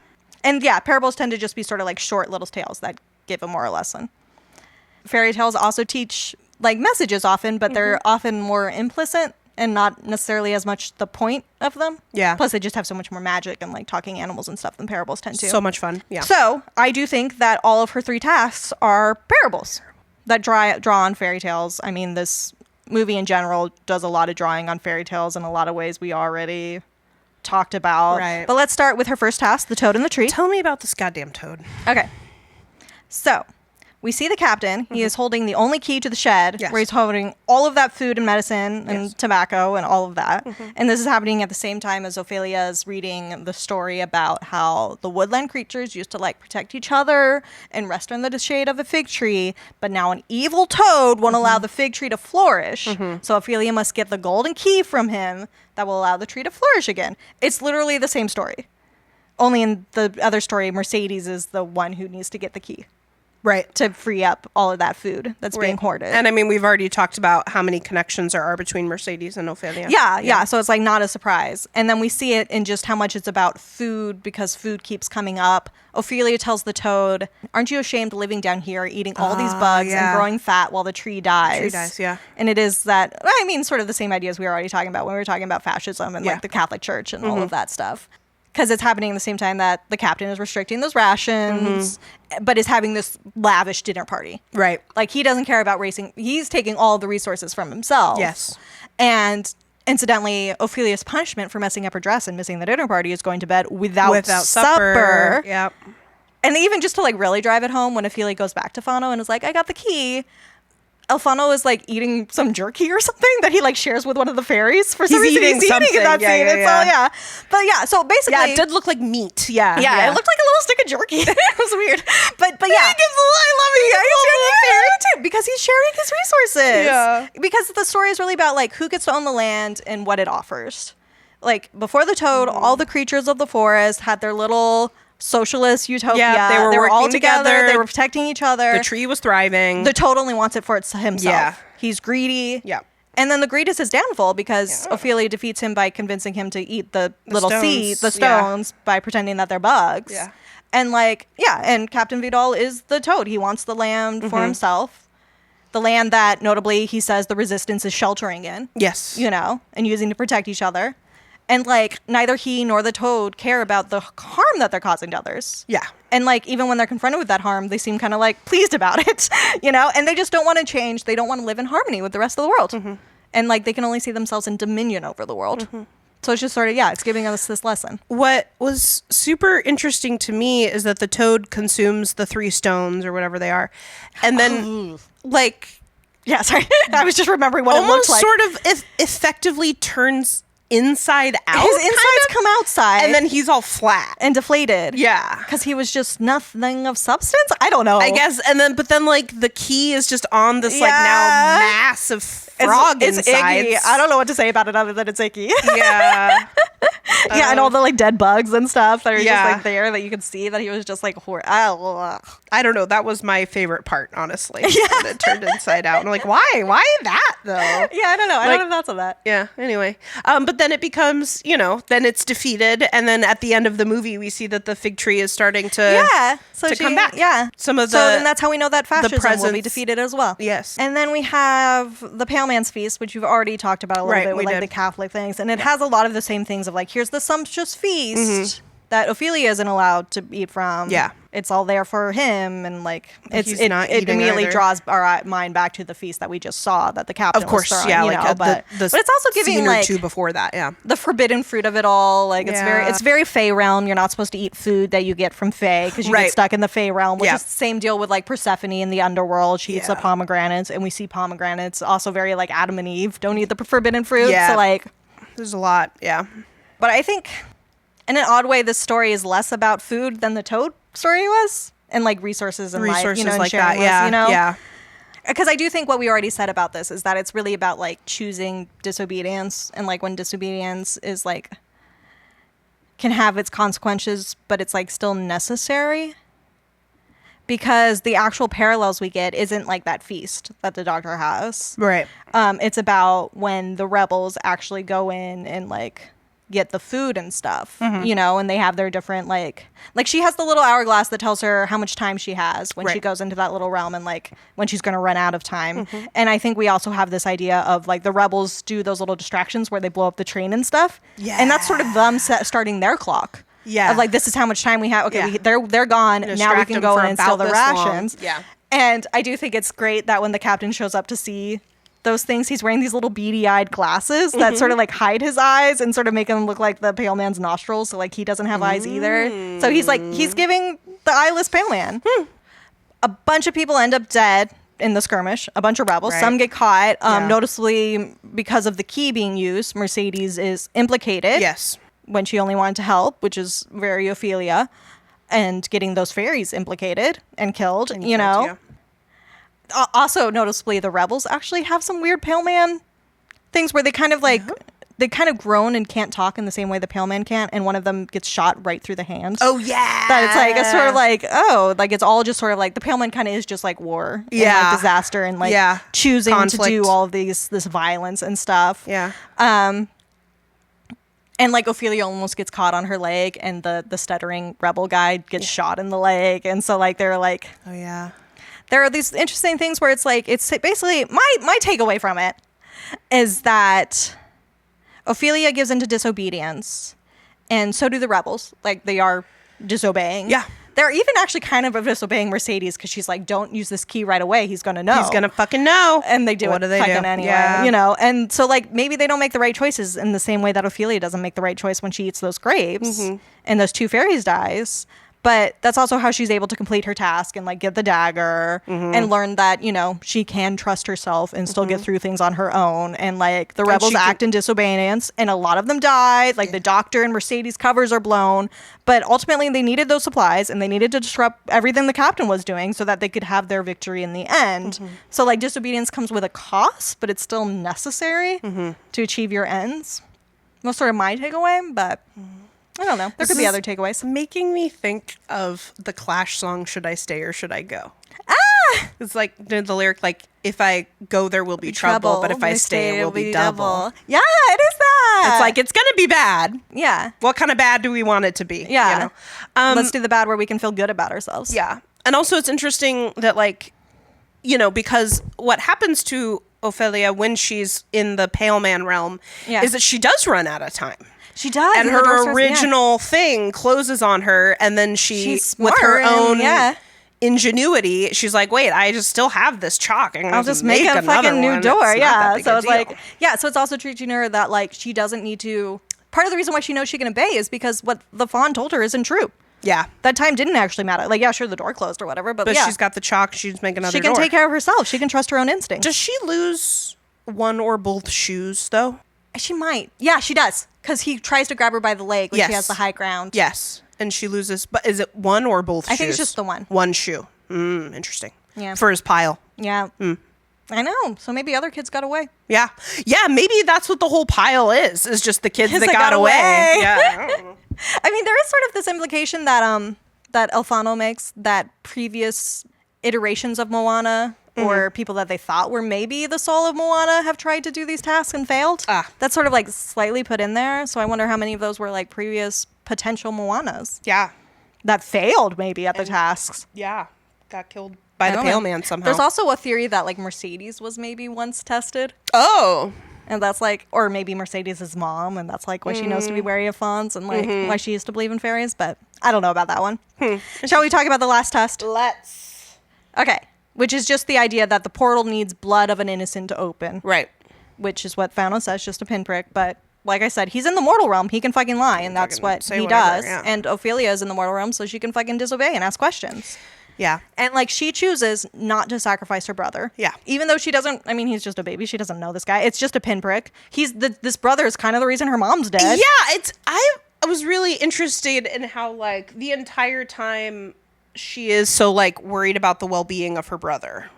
And yeah, parables tend to just be sort of like short little tales that give a moral lesson. Fairy tales also teach, like, messages often, but they're often more implicit and not necessarily as much the point of them. Yeah. Plus, they just have so much more magic and, like, talking animals and stuff than parables tend to. So much fun. Yeah. So I do think that all of her 3 tasks are parables that draw on fairy tales. I mean, this movie in general does a lot of drawing on fairy tales in a lot of ways we already talked about. Right. But let's start with her first task, the toad in the tree. Tell me about this goddamn toad. Okay. So we see the captain. He is holding the only key to the shed where he's holding all of that food and medicine and tobacco and all of that. And this is happening at the same time as Ophelia is reading the story about how the woodland creatures used to, like, protect each other and rest in the shade of a fig tree. But now an evil toad won't allow the fig tree to flourish. So Ophelia must get the golden key from him that will allow the tree to flourish again. It's literally the same story. Only in the other story, Mercedes is the one who needs to get the key. Right. To free up all of that food that's being hoarded. And I mean, we've already talked about how many connections there are between Mercedes and Ophelia. Yeah. So it's, like, not a surprise. And then we see it in just how much it's about food because food keeps coming up. Ophelia tells the toad, aren't you ashamed living down here, eating all these bugs and growing fat while the tree dies? The tree dies, yeah. And it is that, I mean, sort of the same ideas we were already talking about when we were talking about fascism and, like, the Catholic Church and all of that stuff. Because it's happening at the same time that the captain is restricting those rations, but is having this lavish dinner party. Right. Like, he doesn't care about racing. He's taking all the resources from himself. Yes. And incidentally, Ophelia's punishment for messing up her dress and missing the dinner party is going to bed without supper. Yep. And even just to, like, really drive it home, when Ophelia goes back to Fauno and is like, I got the key, Fauno is, like, eating some jerky or something that he, like, shares with one of the fairies. For some reason, he's eating in that scene. It's all, But yeah, so basically. Yeah, it did look like meat. Yeah. It looked like a little stick of jerky. It was weird. But yeah. I love it. Too, because he's sharing his resources. Yeah. Because the story is really about, like, who gets to own the land and what it offers. Like, before the toad, all the creatures of the forest had their little socialist utopia. Yeah, they were all working together. They were protecting each other. The tree was thriving. The toad only wants it for himself. Yeah. He's greedy. Yeah. And then the greed is his downfall because Ophelia defeats him by convincing him to eat the little seeds, the stones, by pretending that they're bugs. Yeah. And, like, and Captain Vidal is the toad. He wants the land for himself. The land that, notably, he says the resistance is sheltering in. Yes. You know, and using to protect each other. And, like, neither he nor the toad care about the harm that they're causing to others. Yeah. And, like, even when they're confronted with that harm, they seem kind of, like, pleased about it, you know? And they just don't want to change. They don't want to live in harmony with the rest of the world. And like they can only see themselves in dominion over the world. So it's just sort of, it's giving us this lesson. What was super interesting to me is that the toad consumes the 3 stones or whatever they are. And then like... Yeah, sorry. I was just remembering what it looks like. Almost sort of effectively turns inside out. His insides come outside. And then he's all flat. And deflated. Yeah. Because he was just nothing of substance? I don't know. I guess. But then like the key is just on this like now massive frog it's inside. Icky. I don't know what to say about it other than it's icky. Yeah. Yeah, and all the like dead bugs and stuff that are just like there that you can see that he was just like I don't know. That was my favorite part, honestly. Yeah. When it turned inside out. And I'm like, why? Why that though? Yeah, I don't know. I don't have thoughts on that. Yeah. Anyway. But then it becomes, then it's defeated. And then at the end of the movie, we see that the fig tree is starting to come back. Yeah. So then that's how we know that fascism will be defeated as well. Yes. And then we have the Pale Man's Feast, which you've already talked about a little bit with like the Catholic things. And it has a lot of the same things of like, here's the sumptuous feast that Ophelia isn't allowed to eat from. Yeah. It's all there for him, and like it immediately either. draws our mind back to the feast that we just saw that the captain was throwing, but it's also giving like 2 before that, the forbidden fruit of it all. Like it's very Fey realm. You're not supposed to eat food that you get from Fey because you get stuck in the Fey realm, which is the same deal with like Persephone in the underworld. She eats the pomegranates, and we see pomegranates also very like Adam and Eve. Don't eat the forbidden fruit. So like there's a lot, But I think in an odd way, this story is less about food than the Toad story was, and like resources and life, and like sharing that. Because I do think what we already said about this is that it's really about like choosing disobedience, and like when disobedience is like can have its consequences, but it's like still necessary. Because the actual parallels we get isn't like that feast that the Doctor has. Right. It's about when the rebels actually go in and like get the food and stuff, and they have their different like she has the little hourglass that tells her how much time she has when she goes into that little realm, and like when she's going to run out of time. And I think we also have this idea of like the rebels do those little distractions where they blow up the train and stuff. Yeah. And that's sort of them starting their clock. Yeah. Of like, this is how much time we have. Okay, they're gone. Now we can go in and steal the rations. Long. Yeah. And I do think it's great that when the captain shows up to see those things, he's wearing these little beady-eyed glasses that sort of like hide his eyes and sort of make him look like the pale man's nostrils, so like he doesn't have eyes either. So he's giving the eyeless pale man. A bunch of people end up dead in the skirmish, a bunch of rebels. Some get caught. Noticeably, because of the key being used, Mercedes is implicated. Yes. When she only wanted to help, which is very Ophelia, and getting those fairies implicated and killed, Also, noticeably, the rebels actually have some weird Pale Man things where they kind of like, they kind of groan and can't talk in the same way the Pale Man can't, and one of them gets shot right through the hand. Oh, yeah. That it's like, it's sort of like, like it's all just sort of like, the Pale Man kind of is just like war. And like disaster and like choosing conflict. To do all of this violence and stuff. Yeah. And like Ophelia almost gets caught on her leg, and the stuttering rebel guy gets shot in the leg. And so like, they're like, oh, yeah. There are these interesting things where it's like, it's basically, my takeaway from it is that Ophelia gives into disobedience, and so do the rebels. Like, they are disobeying. Yeah. They're even actually kind of disobeying Mercedes, because she's like, don't use this key right away. He's going to know. He's going to fucking know. And they do what it do they fucking do? Anyway, And so, like, maybe they don't make the right choices in the same way that Ophelia doesn't make the right choice when she eats those grapes and those 2 fairies dies. But that's also how she's able to complete her task and like get the dagger and learn that, she can trust herself and still get through things on her own. And like the rebels act in disobedience, and a lot of them died. Like the Doctor and Mercedes covers are blown. But ultimately they needed those supplies, and they needed to disrupt everything the captain was doing so that they could have their victory in the end. So like disobedience comes with a cost, but it's still necessary to achieve your ends. That's sort of my takeaway, but... I don't know. There could be other takeaways. Making me think of the Clash song, Should I Stay or Should I Go? It's like the lyric, like, if I go, there will be trouble, but if I stay, it will be double. Yeah, it is that. It's like, it's going to be bad. Yeah. What kind of bad do we want it to be? Yeah. Let's do the bad where we can feel good about ourselves. Yeah. And also it's interesting that, like, because what happens to Ophelia when she's in the Pale Man realm is that she does run out of time. She does. And her original thing closes on her, and then she's with her own ingenuity, she's like, wait, I just still have this chalk. I'll just make a fucking new door. Yeah. So it's like, so it's also teaching her that like she doesn't need to. Part of the reason why she knows she can obey is because what the faun told her isn't true. Yeah. That time didn't actually matter. Like, yeah, sure, the door closed or whatever, but yeah. She's got the chalk. She's making another door. She can take care of herself. She can trust her own instincts. Does she lose one or both shoes, though? She might. Yeah, she does. Because he tries to grab her by the leg when she has the high ground. Yes. And she loses. But is it one or both shoes? I think it's just the one. One shoe. Interesting. Yeah. For his pile. Yeah. I know. So maybe other kids got away. Yeah. Yeah, maybe that's what the whole pile is just the kids that got away. Yeah. I mean, there is sort of this implication that that Fauno makes that previous iterations of Moana or people that they thought were maybe the soul of Moana have tried to do these tasks and failed. That's sort of like slightly put in there. So I wonder how many of those were like previous potential Moanas. Yeah. That failed maybe at the tasks. Yeah. Got killed by the Pale Man somehow. There's also a theory that like Mercedes was maybe once tested. Oh. And that's like, or maybe Mercedes' mom, and that's like why she knows to be wary of fauns and like why she used to believe in fairies, but I don't know about that one. Shall we talk about the last test? Let's. Okay. Which is just the idea that the portal needs blood of an innocent to open. Right. Which is what Fauno says, just a pinprick, but like I said, he's in the mortal realm. He can fucking lie, and that's what he does. Yeah. And Ophelia is in the mortal realm, so she can fucking disobey and ask questions. Yeah. And, like, she chooses not to sacrifice her brother. Yeah. Even though she doesn't, I mean, he's just a baby. She doesn't know this guy. It's just a pinprick. This brother is kind of the reason her mom's dead. Yeah, I was really interested in how, like, the entire time she is so, like, worried about the well-being of her brother.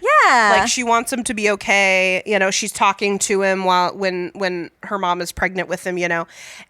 Yeah. Like, she wants him to be okay. You know, she's talking to him when her mom is pregnant with him, you know.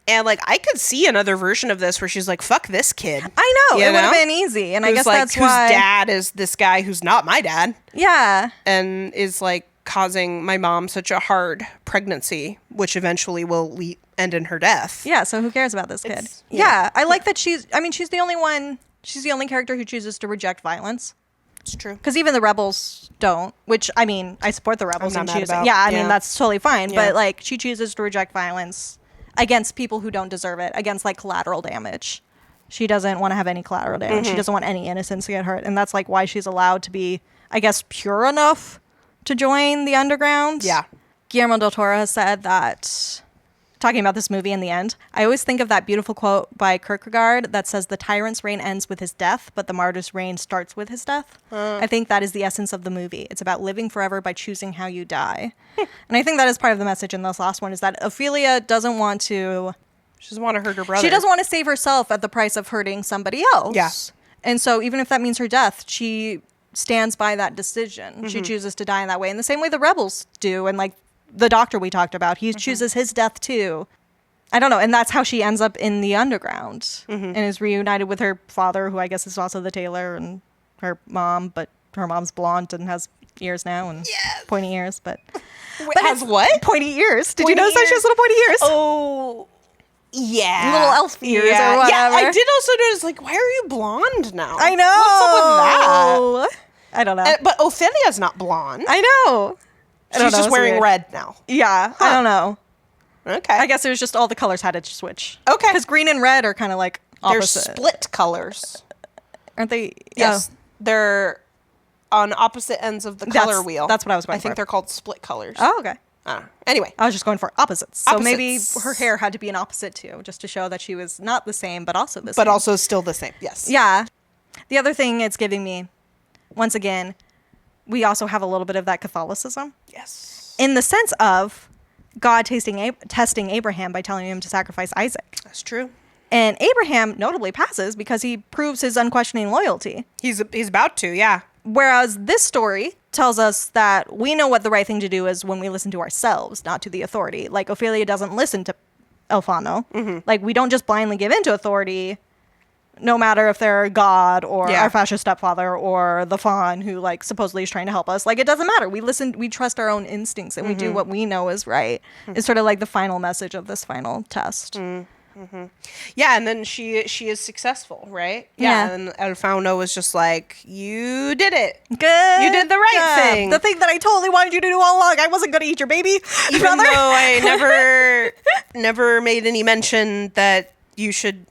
And, like, I could see another version of this where she's like, fuck this kid. I know. It would have been easy. And I guess that's why. Whose dad is this guy who's not my dad. Yeah. And is, like, causing my mom such a hard pregnancy, which eventually will end in her death. Yeah, so who cares about this kid? Yeah. I like that she's the only character who chooses to reject violence. It's true. Because even the rebels don't, which, I mean, I support the rebels and choose. Yeah, I mean, that's totally fine. Yeah. But, like, she chooses to reject violence against people who don't deserve it, against, like, collateral damage. She doesn't want to have any collateral damage. She doesn't want any innocents to get hurt. And that's, like, why she's allowed to be, I guess, pure enough to join the underground. Yeah. Guillermo del Toro has said that, talking about this movie in the end, I always think of that beautiful quote by Kierkegaard that says, the tyrant's reign ends with his death, but the martyr's reign starts with his death. I think that is the essence of the movie. It's about living forever by choosing how you die. And I think that is part of the message in this last one, is that Ophelia doesn't want to... She doesn't want to hurt her brother. She doesn't want to save herself at the price of hurting somebody else. Yeah. And so even if that means her death, she stands by that decision. She chooses to die in that way. In the same way the rebels do, and like the doctor we talked about, he chooses his death too. I don't know. And that's how she ends up in the underground and is reunited with her father, who I guess is also the tailor, and her mom, but her mom's blonde and has ears now and pointy ears. But has what? Pointy ears. Did you notice that she has little pointy ears? Oh, yeah. Little elf ears or whatever. Yeah, I did also notice, like, why are you blonde now? I know. What's up with that? I don't know. But Ophelia's not blonde. I know. She's just wearing red now. Yeah, I don't know. Okay. I guess it was just all the colors had to switch. Okay. Because green and red are kind of like opposite. They're split colors. Aren't they? Yes. They're on opposite ends of the color wheel. That's what I was going for. I think they're called split colors. Oh, okay. Anyway. I was just going for opposites. So maybe her hair had to be an opposite too, just to show that she was not the same, but also the same. But also still the same, yes. Yeah. The other thing it's giving me, once again, we also have a little bit of that Catholicism. Yes. In the sense of God testing Abraham by telling him to sacrifice Isaac. That's true. And Abraham notably passes because he proves his unquestioning loyalty. He's about to, yeah. Whereas this story tells us that we know what the right thing to do is when we listen to ourselves, not to the authority. Like, Ophelia doesn't listen to Fauno. Like, we don't just blindly give in to authority, no matter if they're God or our fascist stepfather or the faun who, like, supposedly is trying to help us. Like, it doesn't matter. We trust our own instincts and we do what we know is right. It's sort of like the final message of this final test. Yeah, and then she is successful, right? Yeah. And Fauno was just like, you did it. Good. You did the right thing. The thing that I totally wanted you to do all along. I wasn't going to eat your baby. Even though I never made any mention that you should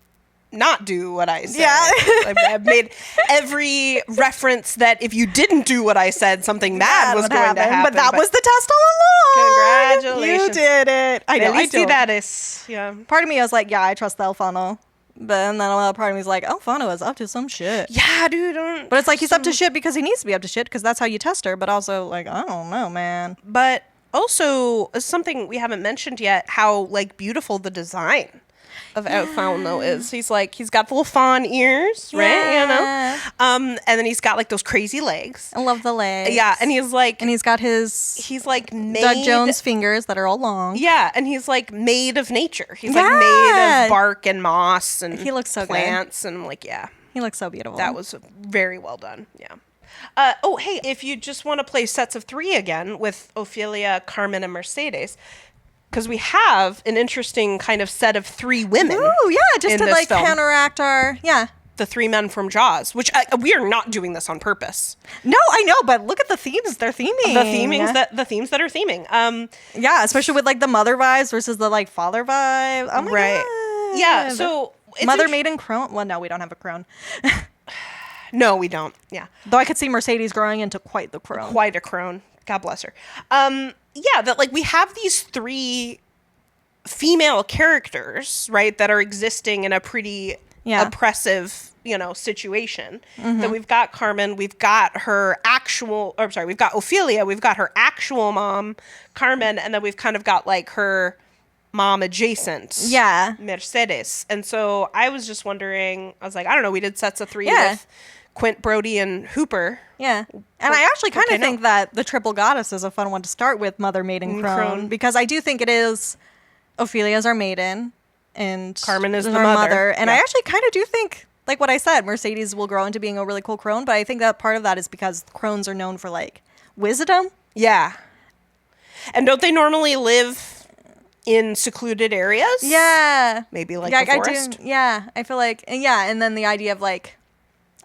not do what I said. Yeah. I've made every reference that if you didn't do what I said, something bad was going to happen. But that was the test all along. Congratulations. You did it. I know. Felicidades. Yeah. Part of me was like, yeah, I trust El Fauno. But then another part of me was like, oh, Fauno is up to some shit. Yeah, dude. But it's like he's up to shit because he needs to be up to shit because that's how you test her. But also, like, I don't know, man. But also, something we haven't mentioned yet, how, like, beautiful the design of Fauno is. He's got the little fawn ears, right? Yeah. You know? And then he's got, like, those crazy legs. I love the legs. Yeah, and he's got his Doug Jones fingers that are all long. Yeah, and he's like made of nature. He's like made of bark and moss and he looks so plants good. And like, yeah. He looks so beautiful. That was very well done. Yeah. Hey, if you just want to play sets of 3 again with Ophelia, Carmen, and Mercedes, because we have an interesting kind of set of 3 women. Ooh, yeah, just to like film. Counteract our, the 3 men from Jaws, which we are not doing this on purpose. No, I know, but look at the themes they're theming. The themes that are theming. Yeah, especially with like the mother vibes versus the like father vibe. Oh my God. Yeah, so mother maiden crone. Well, no, we don't have a crone. No, we don't. Yeah. Though I could see Mercedes growing into quite the crone. Quite a crone. God bless her. Yeah, that like we have these 3 female characters, right, that are existing in a pretty oppressive, situation. Mm-hmm. Then we've got Carmen, we've got we've got Ophelia, we've got her actual mom, Carmen, and then we've kind of got like her mom adjacent, Mercedes. And so I was just wondering, I was like, I don't know, we did sets of 3 with Quint, Brody, and Hooper. Yeah. And I actually kind of think that the triple goddess is a fun one to start with, mother, maiden, crone, because I do think it is Ophelia's our maiden and Carmen is the our mother. And I actually kind of do think, like what I said, Mercedes will grow into being a really cool crone, but I think that part of that is because crones are known for like wisdom. Yeah. And don't they normally live in secluded areas? Yeah. Maybe like the forest? I feel like, and then the idea of like,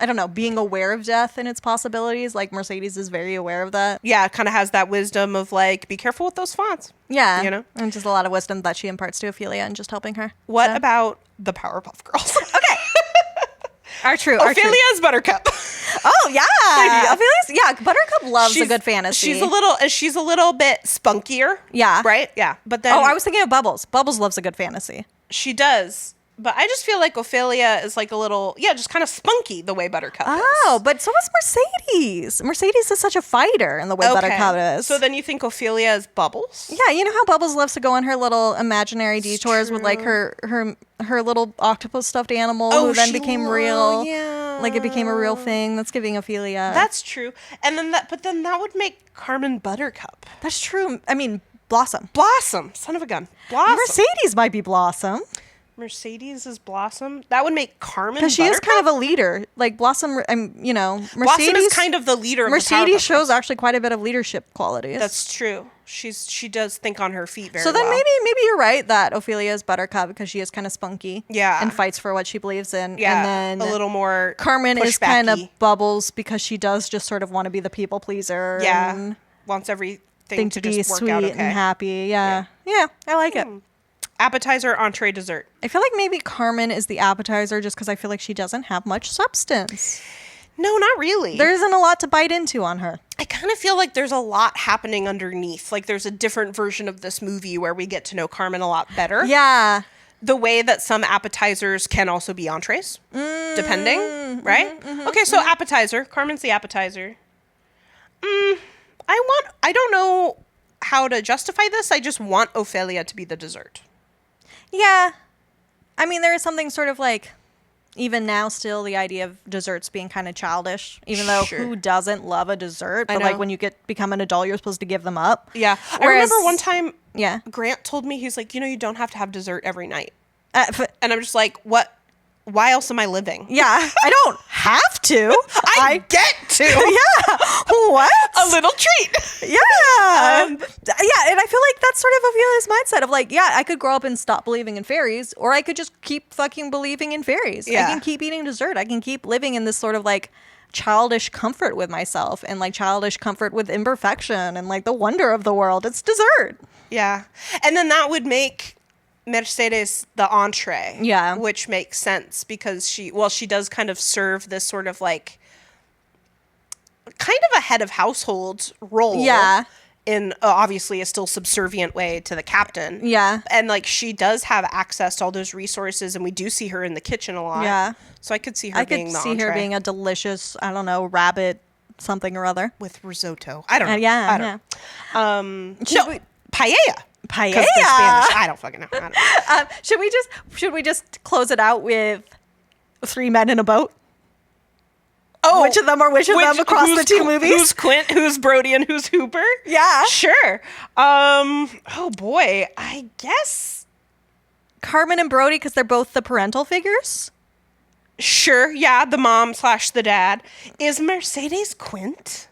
I don't know, being aware of death and its possibilities. Like Mercedes is very aware of that. Yeah, kind of has that wisdom of like, be careful with those fawns. Yeah. And just a lot of wisdom that she imparts to Ophelia and just helping her. What about the Powerpuff Girls? Okay. Ophelia's Buttercup. Oh, yeah. Buttercup loves a good fantasy. She's a little bit spunkier. Yeah. Right? Yeah. But then I was thinking of Bubbles. Bubbles loves a good fantasy. She does. But I just feel like Ophelia is like a little, just kind of spunky the way Buttercup is. Oh, but so is Mercedes. Mercedes is such a fighter in the way Buttercup is. So then you think Ophelia is Bubbles? Yeah, you know how Bubbles loves to go on her little imaginary detours with like her little octopus stuffed animal who then became real. Yeah. Like it became a real thing. That's giving Ophelia. That's true. And then that would make Carmen Buttercup. That's true. I mean, Blossom. Son of a gun. Blossom. Mercedes might be Blossom. Mercedes is Blossom. That would make Carmen because she is kind of a leader. Like Blossom, Mercedes. Blossom is kind of the leader. Mercedes shows actually quite a bit of leadership qualities. That's true. She does think on her feet very well. So then well. maybe you're right that Ophelia is Buttercup because she is kind of spunky. Yeah. And fights for what she believes in. Yeah. And then a little more Carmen is kind of Bubbles because she does just sort of want to be the people pleaser. Yeah. And wants everything to be just work sweet out okay. and happy. Yeah. Yeah. I like it. Appetizer, entree, dessert. I feel like maybe Carmen is the appetizer just because I feel like she doesn't have much substance. No, not really. There isn't a lot to bite into on her. I kind of feel like there's a lot happening underneath. Like there's a different version of this movie where we get to know Carmen a lot better. Yeah. The way that some appetizers can also be entrees, depending, right? Okay, so appetizer. Carmen's the appetizer. I don't know how to justify this. I just want Ophelia to be the dessert. Yeah. I mean, there is something sort of like, even now still, the idea of desserts being kind of childish, even though who doesn't love a dessert? But like when you become an adult, you're supposed to give them up. Yeah. I remember one time Grant told me, he's like, you don't have to have dessert every night. And I'm just like, what? Why else am I living? Yeah, I don't have to. I get to. Yeah. What? A little treat. Yeah. And I feel like that's sort of Ophelia's mindset of like, I could grow up and stop believing in fairies, or I could just keep fucking believing in fairies. Yeah. I can keep eating dessert. I can keep living in this sort of like childish comfort with myself and like childish comfort with imperfection and like the wonder of the world. It's dessert. Yeah. And then that would make Mercedes the entree. Yeah. Which makes sense because she does kind of serve this sort of like kind of a head of household role. Yeah. In obviously a still subservient way to the captain. Yeah. And like she does have access to all those resources, and we do see her in the kitchen a lot. Yeah. So I could see her being the entree. her being a delicious, I don't know, rabbit something or other. With risotto. I don't know. Yeah. I don't know. Paella. Paella. Because they're Spanish. I don't fucking know. I don't know. Should we just close it out with 3 men in a boat? Oh, which of them across the 2 movies? Who's Quint, who's Brody, and who's Hooper? Yeah. Sure. Oh boy, I guess Carmen and Brody, because they're both the parental figures. Sure, yeah, the mom / the dad. Is Mercedes Quint?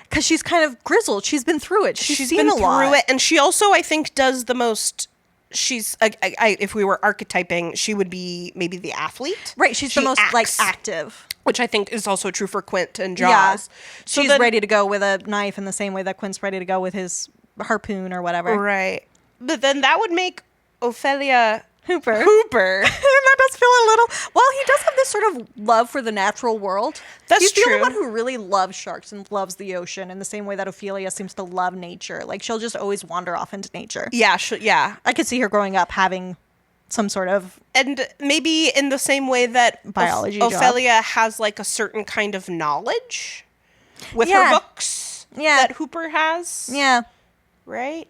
Because she's kind of grizzled. She's been through it. She's seen been a lot. through it, and she also, I think, does the most. She's if we were archetyping, she would be maybe the athlete. Right, she's the most acts, like active. Which I think is also true for Quint and Jaws. Yeah. So she's ready to go with a knife in the same way that Quint's ready to go with his harpoon or whatever. Right. But then that would make Ophelia Hooper. And that does feel a little... Well, he does have this sort of love for the natural world. He's the only one who really loves sharks and loves the ocean in the same way that Ophelia seems to love nature. Like, she'll just always wander off into nature. Yeah, yeah. I could see her growing up having some sort of... And maybe in the same way that biology Ophelia has, like, a certain kind of knowledge with her books that Hooper has. Yeah. Right?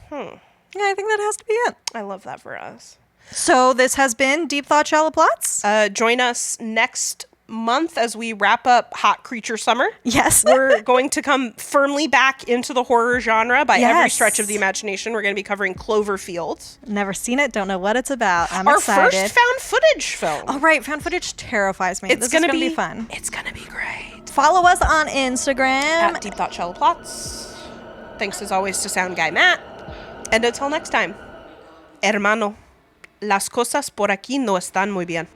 Yeah, I think that has to be it. I love that for us. So this has been Deep Thought Shallow Plots. Join us next month as we wrap up Hot Creature Summer. Yes. We're going to come firmly back into the horror genre by every stretch of the imagination. We're going to be covering Cloverfield. Never seen it. Don't know what it's about. I'm Our excited. first found footage film. Oh, right. Found footage terrifies me. This is going to be fun. It's going to be great. Follow us on Instagram. At Deep Thought Shallow Plots. Thanks as always to Sound Guy Matt. And until next time, hermano, las cosas por aquí no están muy bien.